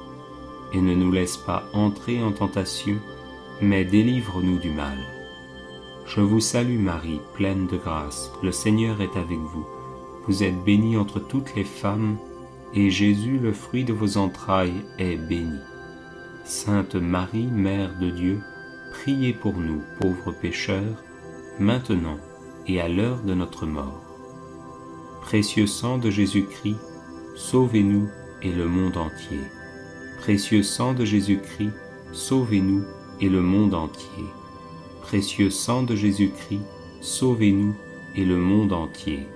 Et ne nous laisse pas entrer en tentation, mais délivre-nous du mal. Je vous salue Marie, pleine de grâce, le Seigneur est avec vous. Vous êtes bénie entre toutes les femmes, et Jésus, le fruit de vos entrailles, est béni. Sainte Marie, Mère de Dieu, priez pour nous, pauvres pécheurs, maintenant et à l'heure de notre mort. Précieux sang de Jésus-Christ, sauvez-nous et le monde entier. Précieux sang de Jésus-Christ, sauvez-nous et le monde entier. Précieux sang de Jésus-Christ, sauvez-nous et le monde entier.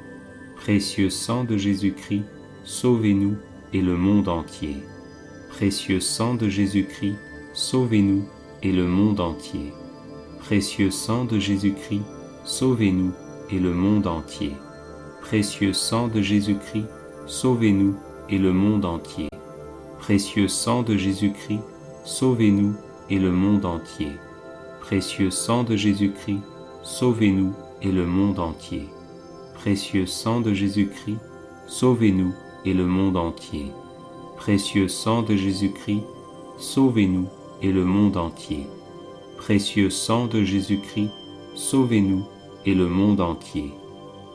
Précieux sang de Jésus-Christ, sauvez-nous et le monde entier. Précieux sang de Jésus-Christ, sauvez-nous et le monde entier. Précieux sang de Jésus-Christ, sauvez-nous et le monde entier. Précieux sang de Jésus-Christ, sauvez-nous et le monde entier. Précieux sang de Jésus-Christ, sauvez-nous et le monde entier. Précieux sang de Jésus-Christ, sauvez-nous et le monde entier. Précieux sang de Jésus-Christ, sauvez-nous et le monde entier. Précieux sang de Jésus-Christ, sauvez-nous et le monde entier. Précieux sang de Jésus-Christ, sauvez-nous et le monde entier.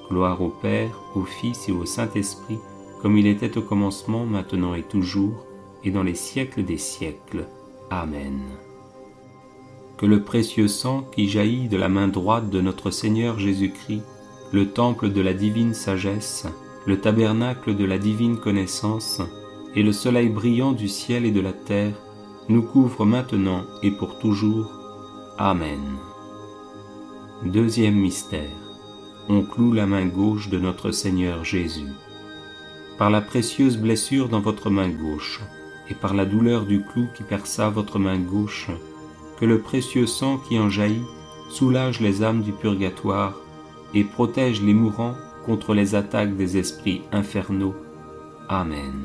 Gloire au Père, au Fils et au Saint-Esprit, comme il était au commencement, maintenant et toujours, et dans les siècles des siècles. Amen. Que le précieux sang qui jaillit de la main droite de notre Seigneur Jésus-Christ, le temple de la divine sagesse, le tabernacle de la divine connaissance, et le soleil brillant du ciel et de la terre, nous couvre maintenant et pour toujours. Amen. Deuxième mystère. On cloue la main gauche de notre Seigneur Jésus. Par la précieuse blessure dans votre main gauche, et par la douleur du clou qui perça votre main gauche, que le précieux sang qui en jaillit soulage les âmes du purgatoire et protège les mourants contre les attaques des esprits infernaux. Amen.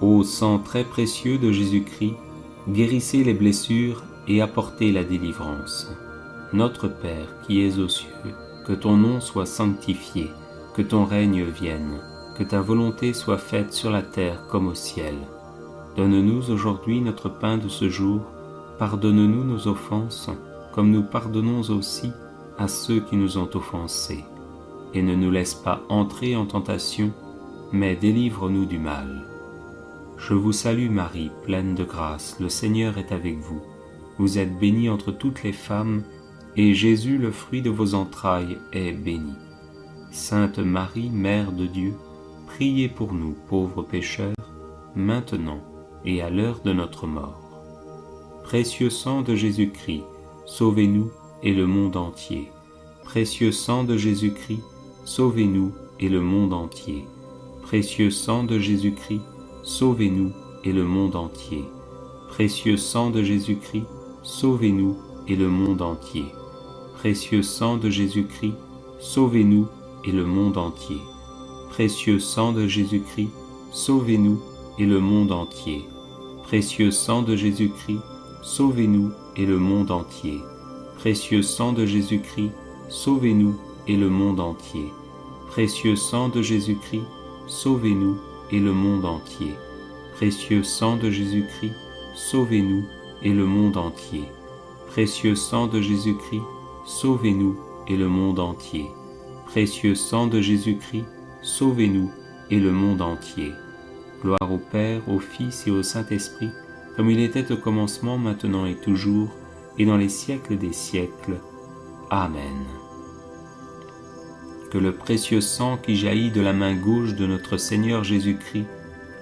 Ô sang très précieux de Jésus-Christ, guérissez les blessures et apportez la délivrance. Notre Père qui es aux cieux, que ton nom soit sanctifié, que ton règne vienne, que ta volonté soit faite sur la terre comme au ciel. Donne-nous aujourd'hui notre pain de ce jour, pardonne-nous nos offenses, comme nous pardonnons aussi à ceux qui nous ont offensés. Et ne nous laisse pas entrer en tentation, mais délivre-nous du mal. Je vous salue Marie, pleine de grâce, le Seigneur est avec vous. Vous êtes bénie entre toutes les femmes, et Jésus, le fruit de vos entrailles, est béni. Sainte Marie, Mère de Dieu, priez pour nous pauvres pécheurs, maintenant et à l'heure de notre mort. Précieux sang de Jésus-Christ, sauvez-nous et le monde entier. Précieux sang de Jésus-Christ, sauvez-nous et le monde entier. Précieux sang de Jésus-Christ, sauvez-nous et le monde entier. Précieux sang de Jésus-Christ, sauvez-nous et le monde entier. Précieux sang de Jésus-Christ, sauvez-nous et le monde entier. Précieux sang de Jésus-Christ, sauvez-nous et le monde entier. Précieux sang de Jésus-Christ, sauvez-nous et le monde entier. Précieux sang de Jésus-Christ, sauvez-nous et le monde entier. Précieux sang de Jésus-Christ, sauvez-nous et le monde entier. Précieux sang de Jésus-Christ, sauvez-nous et le monde entier. Précieux sang de Jésus-Christ, sauvez-nous et le monde entier. Précieux sang de Jésus-Christ, sauvez-nous et le monde entier. Gloire au Père, au Fils et au Saint-Esprit, comme il était au commencement, maintenant et toujours, et dans les siècles des siècles. Amen. Que le précieux sang qui jaillit de la main gauche de notre Seigneur Jésus-Christ,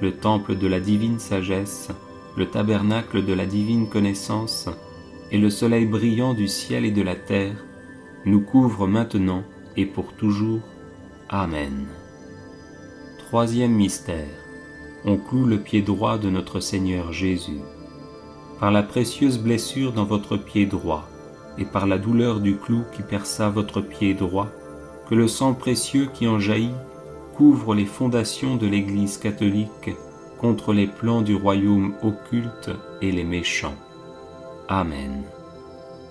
le temple de la divine sagesse, le tabernacle de la divine connaissance, et le soleil brillant du ciel et de la terre, nous couvre maintenant et pour toujours. Amen. Troisième mystère. On cloue le pied droit de notre Seigneur Jésus. Par la précieuse blessure dans votre pied droit, et par la douleur du clou qui perça votre pied droit, que le sang précieux qui en jaillit couvre les fondations de l'Église catholique contre les plans du royaume occulte et les méchants. Amen.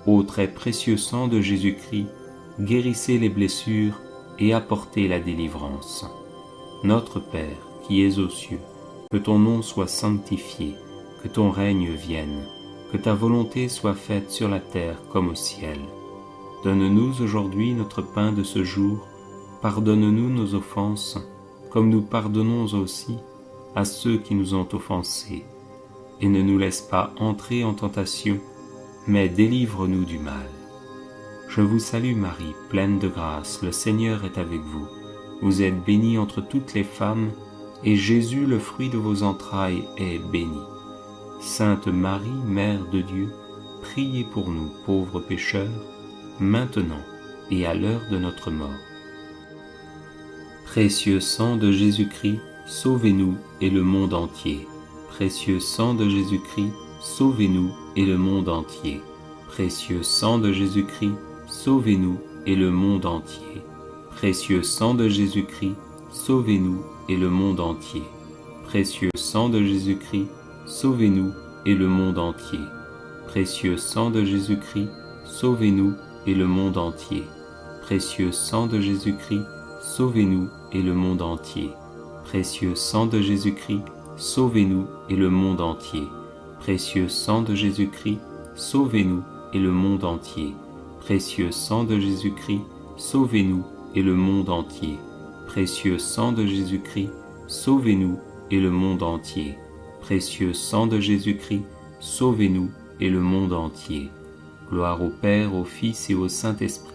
Ô très précieux sang de Jésus-Christ, guérissez les blessures et apportez la délivrance. Notre Père, qui es aux cieux, que ton nom soit sanctifié, que ton règne vienne, que ta volonté soit faite sur la terre comme au ciel. Donne-nous aujourd'hui notre pain de ce jour, pardonne-nous nos offenses, comme nous pardonnons aussi à ceux qui nous ont offensés. Et ne nous laisse pas entrer en tentation, mais délivre-nous du mal. Je vous salue Marie, pleine de grâce, le Seigneur est avec vous. Vous êtes bénie entre toutes les femmes, et Jésus, le fruit de vos entrailles, est béni. Sainte Marie, Mère de Dieu, priez pour nous pauvres pécheurs, maintenant et à l'heure de notre mort. Précieux sang de Jésus-Christ, sauvez-nous et le monde entier. Précieux sang de Jésus-Christ, sauvez-nous et le monde entier. Précieux sang de Jésus-Christ, sauvez-nous et le monde entier. Précieux sang de Jésus-Christ, sauvez-nous et le monde entier. Précieux sang de Jésus-Christ, sauvez-nous et le monde entier. Précieux sang de Jésus-Christ, sauvez-nous et le monde entier. Précieux sang de Jésus-Christ, sauvez-nous et le monde entier. Précieux sang de Jésus-Christ, sauvez-nous et le monde entier. Précieux sang de Jésus-Christ, sauvez-nous et le monde entier. Précieux sang de Jésus-Christ, sauvez-nous et le monde entier. Précieux sang de Jésus-Christ, sauvez-nous et le monde entier. Précieux sang de Jésus-Christ, sauvez-nous et le monde entier. Gloire au Père, au Fils et au Saint-Esprit,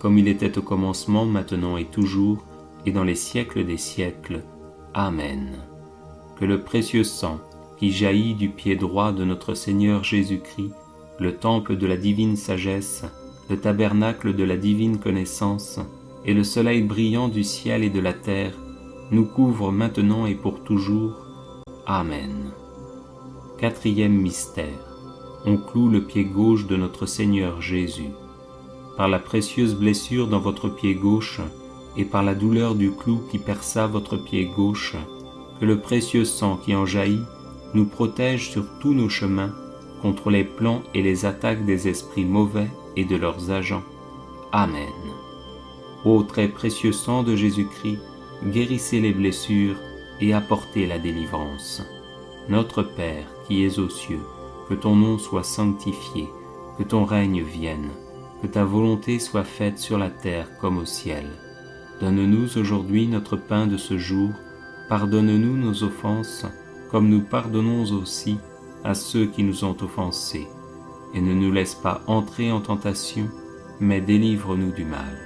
comme il était au commencement, maintenant et toujours, et dans les siècles des siècles. Amen. Que le précieux sang qui jaillit du pied droit de notre Seigneur Jésus-Christ, le temple de la divine sagesse, le tabernacle de la divine connaissance, et le soleil brillant du ciel et de la terre, nous couvre maintenant et pour toujours. Amen. Quatrième mystère. On cloue le pied gauche de notre Seigneur Jésus. Par la précieuse blessure dans votre pied gauche, et par la douleur du clou qui perça votre pied gauche, que le précieux sang qui en jaillit nous protège sur tous nos chemins contre les plans et les attaques des esprits mauvais et de leurs agents. Amen. Ô très précieux sang de Jésus-Christ, guérissez les blessures et apportez la délivrance. Notre Père qui es aux cieux, que ton nom soit sanctifié, que ton règne vienne, que ta volonté soit faite sur la terre comme au ciel. Donne-nous aujourd'hui notre pain de ce jour, pardonne-nous nos offenses, comme nous pardonnons aussi à ceux qui nous ont offensés, et ne nous laisse pas entrer en tentation, mais délivre-nous du mal.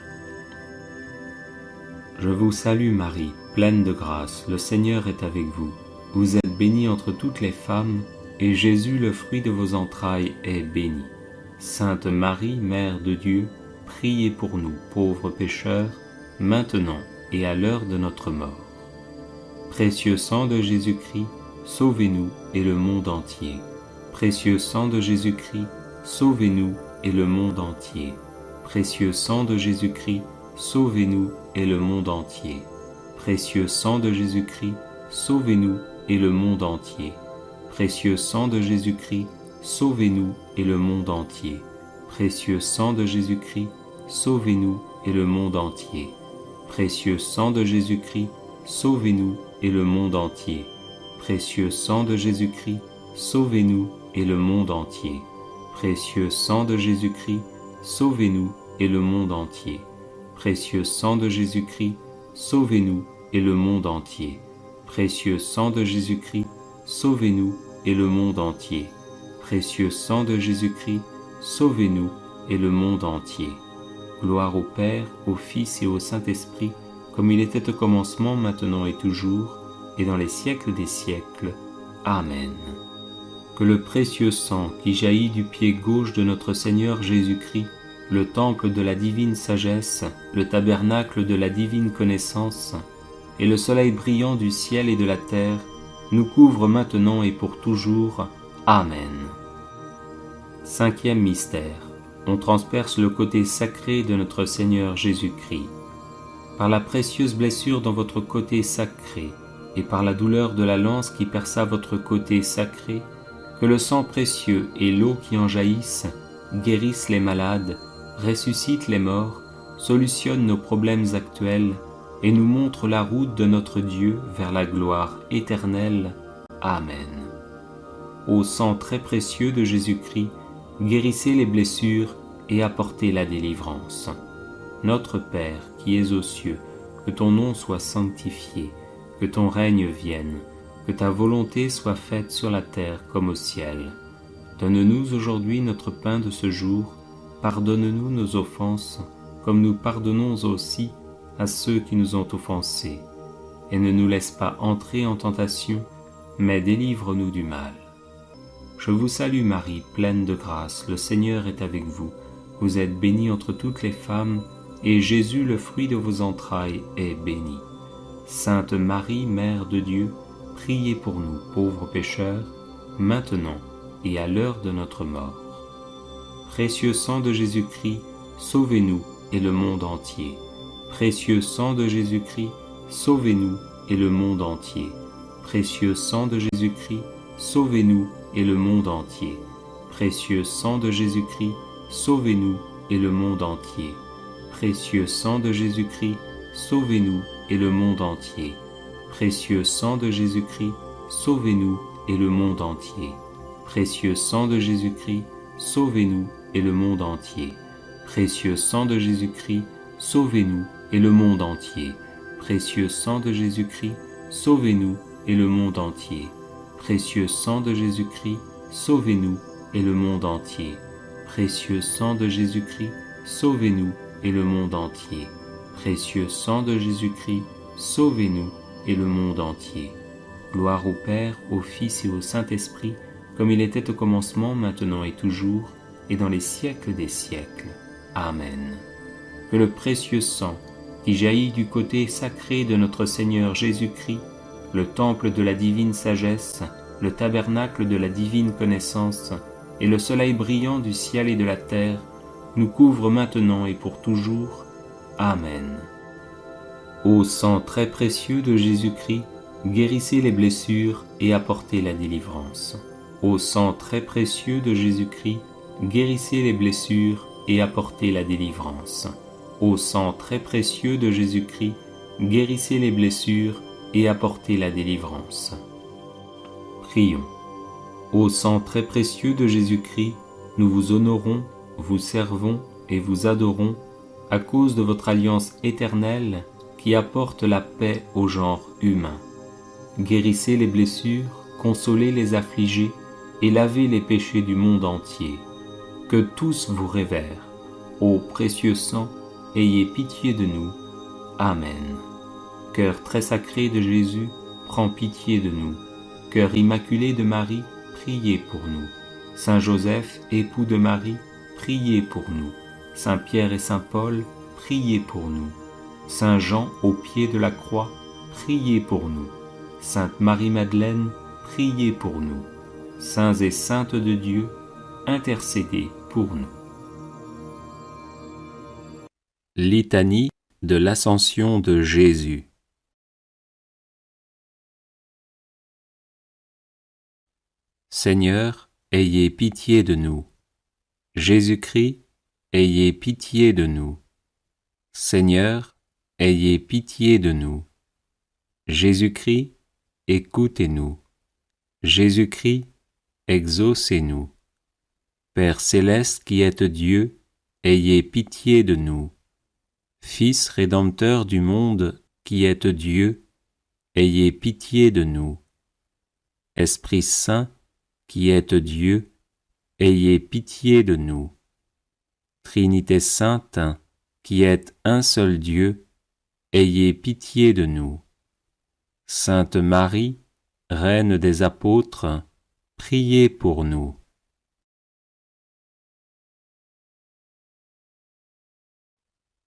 Je vous salue Marie, pleine de grâce, le Seigneur est avec vous. Vous êtes bénie entre toutes les femmes, et Jésus, le fruit de vos entrailles, est béni. Sainte Marie, Mère de Dieu, priez pour nous, pauvres pécheurs, maintenant et à l'heure de notre mort. Précieux sang de Jésus-Christ, sauvez-nous et le monde entier. Précieux sang de Jésus-Christ, sauvez-nous et le monde entier. Précieux sang de Jésus-Christ, sauvez-nous et le monde entier. Précieux sang de Jésus-Christ, sauvez-nous et le monde entier. Précieux sang de Jésus-Christ, sauvez-nous et le monde entier. Précieux sang de Jésus-Christ, sauvez-nous et le monde entier. Précieux sang de Jésus-Christ, sauvez-nous et le monde entier. Précieux sang de Jésus-Christ, sauvez-nous et le monde entier. Précieux sang de Jésus-Christ, sauvez-nous et le monde entier. Précieux sang de Jésus-Christ, sauvez-nous et le monde entier. Précieux sang de Jésus-Christ, sauvez-nous et le monde entier. Précieux sang de Jésus-Christ, sauvez-nous et le monde entier. Gloire au Père, au Fils et au Saint-Esprit, comme il était au commencement, maintenant et toujours, et dans les siècles des siècles. Amen. Que le précieux sang qui jaillit du pied gauche de notre Seigneur Jésus-Christ, le temple de la divine sagesse, le tabernacle de la divine connaissance, et le soleil brillant du ciel et de la terre, nous couvre maintenant et pour toujours. Amen. Cinquième mystère. On transperce le côté sacré de notre Seigneur Jésus-Christ. Par la précieuse blessure dans votre côté sacré, et par la douleur de la lance qui perça votre côté sacré, que le sang précieux et l'eau qui en jaillissent guérissent les malades, ressuscitent les morts, solutionnent nos problèmes actuels et nous montrent la route de notre Dieu vers la gloire éternelle. Amen. Ô sang très précieux de Jésus-Christ, guérissez les blessures et apportez la délivrance. Notre Père qui es aux cieux, que ton nom soit sanctifié, que ton règne vienne, que ta volonté soit faite sur la terre comme au ciel. Donne-nous aujourd'hui notre pain de ce jour, pardonne-nous nos offenses, comme nous pardonnons aussi à ceux qui nous ont offensés. Et ne nous laisse pas entrer en tentation, mais délivre-nous du mal. Je vous salue Marie, pleine de grâce, le Seigneur est avec vous. Vous êtes bénie entre toutes les femmes, et Jésus, le fruit de vos entrailles, est béni. Sainte Marie, Mère de Dieu, priez pour nous, pauvres pécheurs, maintenant et à l'heure de notre mort. Précieux sang de Jésus-Christ, sauvez-nous et le monde entier. Précieux sang de Jésus-Christ, sauvez-nous et le monde entier. Précieux sang de Jésus-Christ, sauvez-nous et le monde entier. Précieux sang de Jésus-Christ, sauvez-nous et le monde entier. Précieux sang de Jésus-Christ, sauvez-nous et le monde entier. Précieux sang de Jésus-Christ, sauvez-nous et le monde entier. Précieux sang de Jésus-Christ, sauvez-nous et le monde entier. Précieux sang de Jésus-Christ, sauvez-nous et le monde entier. Précieux sang de Jésus-Christ, sauvez-nous et le monde entier. Précieux sang de Jésus-Christ, sauvez-nous et le monde entier. Précieux sang de Jésus-Christ, sauvez-nous et le monde entier. Précieux sang de Jésus-Christ, sauvez-nous et le monde entier. Gloire au Père, au Fils et au Saint-Esprit, comme il était au commencement, maintenant et toujours, et dans les siècles des siècles. Amen. Que le précieux sang qui jaillit du côté sacré de notre Seigneur Jésus-Christ, le temple de la divine sagesse, le tabernacle de la divine connaissance, et le soleil brillant du ciel et de la terre, nous couvre maintenant et pour toujours. Amen. Ô sang très précieux de Jésus-Christ, guérissez les blessures et apportez la délivrance. Ô sang très précieux de Jésus-Christ, guérissez les blessures et apportez la délivrance. Ô sang très précieux de Jésus-Christ, guérissez les blessures et apportez la délivrance. Prions. Ô sang très précieux de Jésus-Christ, nous vous honorons, vous servons et vous adorons à cause de votre alliance éternelle qui apporte la paix au genre humain. Guérissez les blessures, consolez les affligés et lavez les péchés du monde entier. Que tous vous révèrent. Ô précieux sang, ayez pitié de nous. Amen. Cœur très sacré de Jésus, prends pitié de nous. Cœur immaculé de Marie, priez pour nous. Saint Joseph, époux de Marie, priez pour nous. Saint Pierre et Saint Paul, priez pour nous. Saint Jean, au pied de la croix, priez pour nous. Sainte Marie-Madeleine, priez pour nous. Saints et saintes de Dieu, intercédez pour nous. Litanie de l'Ascension de Jésus. Seigneur, ayez pitié de nous. Jésus-Christ, ayez pitié de nous. Seigneur, ayez pitié de nous. Jésus-Christ, écoutez-nous. Jésus-Christ, exaucez-nous. Père céleste qui êtes Dieu, ayez pitié de nous. Fils rédempteur du monde qui êtes Dieu, ayez pitié de nous. Esprit Saint qui êtes Dieu, ayez pitié de nous. Trinité sainte qui êtes un seul Dieu, ayez pitié de nous. Sainte Marie, Reine des apôtres, priez pour nous.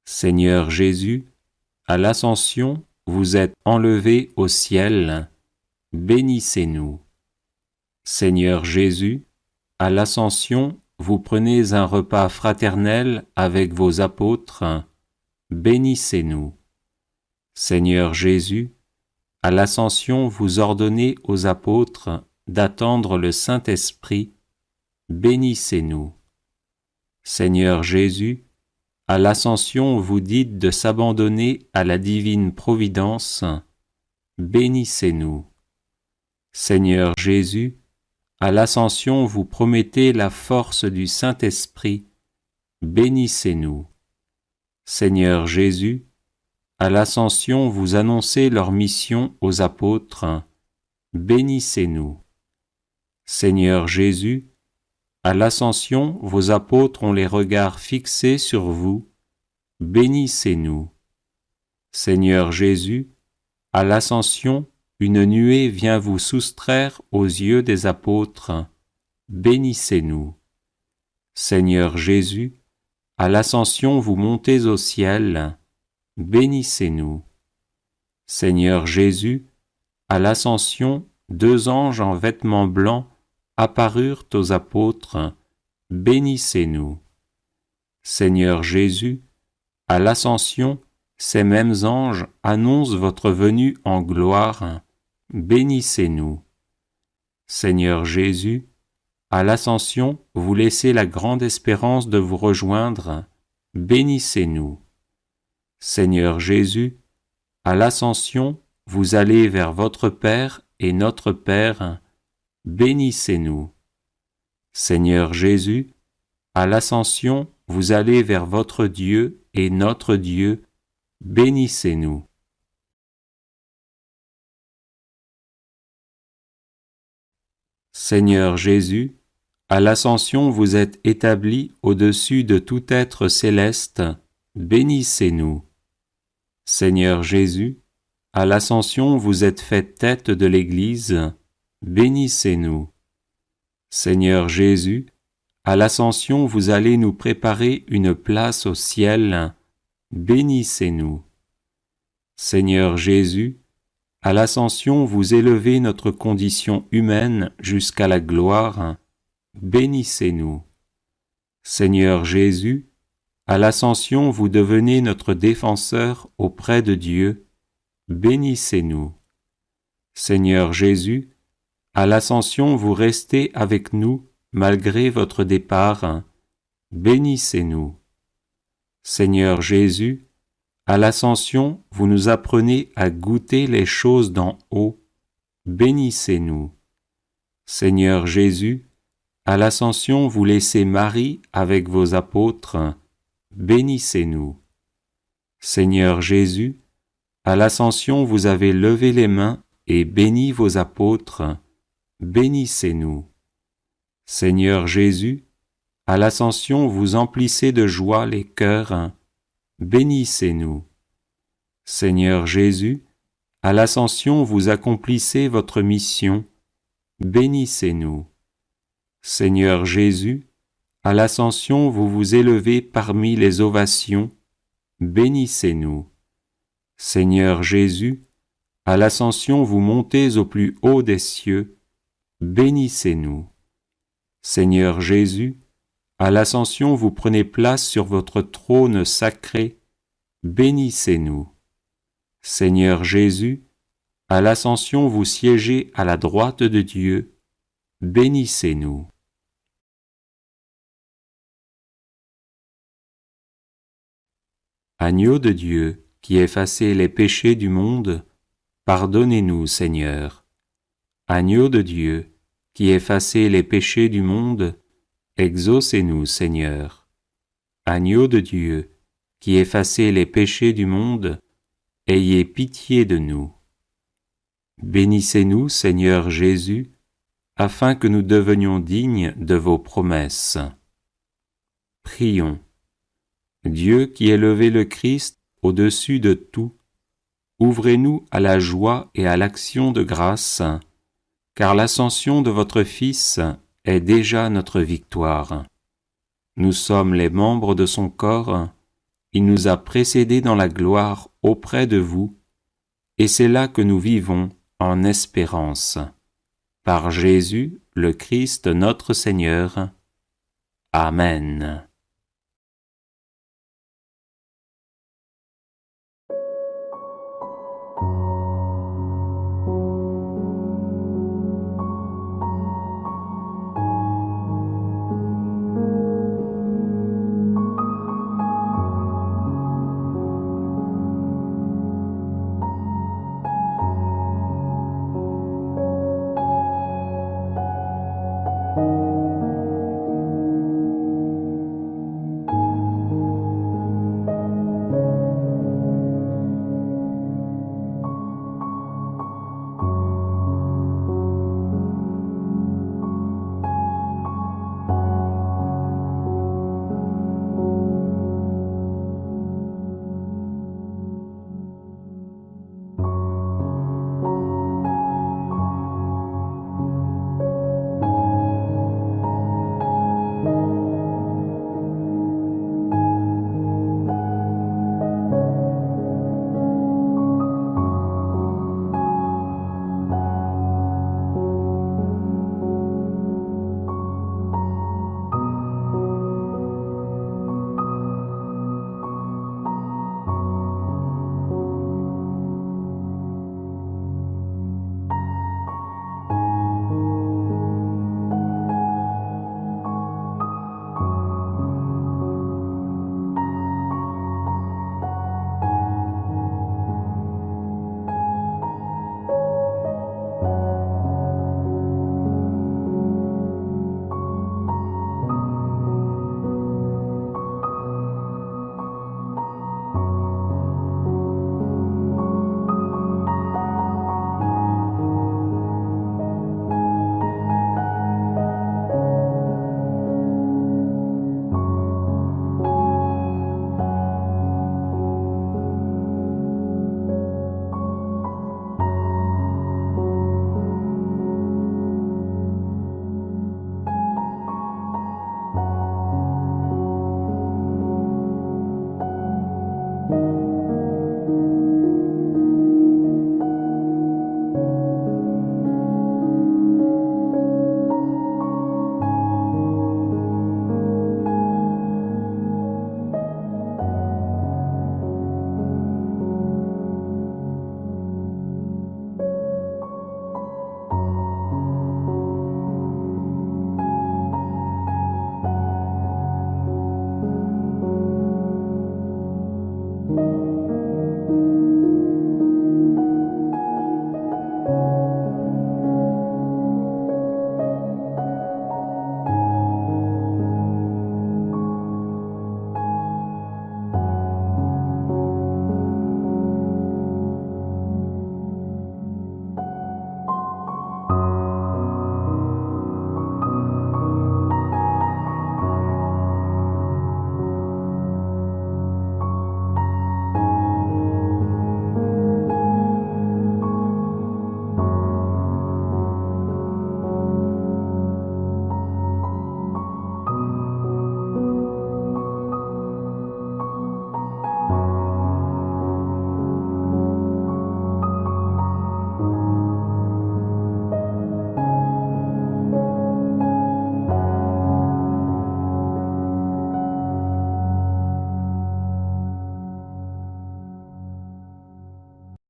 Seigneur Jésus, à l'Ascension, vous êtes enlevé au ciel, bénissez-nous. Seigneur Jésus, à l'Ascension, vous prenez un repas fraternel avec vos apôtres, bénissez-nous. Seigneur Jésus, à l'Ascension, vous ordonnez aux apôtres d'attendre le Saint-Esprit, bénissez-nous. Seigneur Jésus, à l'Ascension, vous dites de s'abandonner à la divine providence, bénissez-nous. Seigneur Jésus, à l'Ascension, vous promettez la force du Saint-Esprit, bénissez-nous. Seigneur Jésus, à l'Ascension, vous annoncez leur mission aux apôtres, bénissez-nous. Seigneur Jésus, à l'Ascension, vos apôtres ont les regards fixés sur vous, bénissez-nous. Seigneur Jésus, à l'Ascension, une nuée vient vous soustraire aux yeux des apôtres, bénissez-nous. Seigneur Jésus, à l'Ascension, vous montez au ciel, bénissez-nous. Seigneur Jésus, à l'Ascension, 2 anges en vêtements blancs apparurent aux apôtres, bénissez-nous. Seigneur Jésus, à l'Ascension, ces mêmes anges annoncent votre venue en gloire, bénissez-nous. Seigneur Jésus, à l'Ascension, vous laissez la grande espérance de vous rejoindre, bénissez-nous. Seigneur Jésus, à l'Ascension, vous allez vers votre Père et notre Père, bénissez-nous. Seigneur Jésus, à l'Ascension, vous allez vers votre Dieu et notre Dieu, bénissez-nous. Seigneur Jésus, à l'Ascension, vous êtes établi au-dessus de tout être céleste, bénissez-nous. Seigneur Jésus, à l'Ascension, vous êtes fait tête de l'Église, bénissez-nous. Seigneur Jésus, à l'Ascension, vous allez nous préparer une place au ciel, bénissez-nous. Seigneur Jésus, à l'Ascension, vous élevez notre condition humaine jusqu'à la gloire, bénissez-nous. Seigneur Jésus, à l'Ascension, vous devenez notre défenseur auprès de Dieu, bénissez-nous. Seigneur Jésus, à l'Ascension, vous restez avec nous malgré votre départ, bénissez-nous. Seigneur Jésus, à l'Ascension, vous nous apprenez à goûter les choses d'en haut, bénissez-nous. Seigneur Jésus, à l'Ascension, vous laissez Marie avec vos apôtres, bénissez-nous. Seigneur Jésus, à l'Ascension, vous avez levé les mains et béni vos apôtres, bénissez-nous. Seigneur Jésus, à l'Ascension, vous emplissez de joie les cœurs, bénissez-nous. Seigneur Jésus, à l'Ascension vous accomplissez votre mission, bénissez-nous. Seigneur Jésus, à l'Ascension vous vous élevez parmi les ovations, bénissez-nous. Seigneur Jésus, à l'Ascension vous montez au plus haut des cieux, bénissez-nous. Seigneur Jésus, à l'Ascension vous prenez place sur votre trône sacré, bénissez-nous. Seigneur Jésus, à l'Ascension vous siégez à la droite de Dieu, bénissez-nous. Agneau de Dieu, qui effacez les péchés du monde, pardonnez-nous, Seigneur. Agneau de Dieu, qui effacez les péchés du monde, exaucez-nous, Seigneur. Agneau de Dieu, qui effacez les péchés du monde, ayez pitié de nous. Bénissez-nous, Seigneur Jésus, afin que nous devenions dignes de vos promesses. Prions. Dieu qui élevez le Christ au-dessus de tout, ouvrez-nous à la joie et à l'action de grâce, car l'ascension de votre Fils est déjà notre victoire. Nous sommes les membres de son corps, il nous a précédés dans la gloire auprès de vous, et c'est là que nous vivons en espérance. Par Jésus, le Christ notre Seigneur. Amen.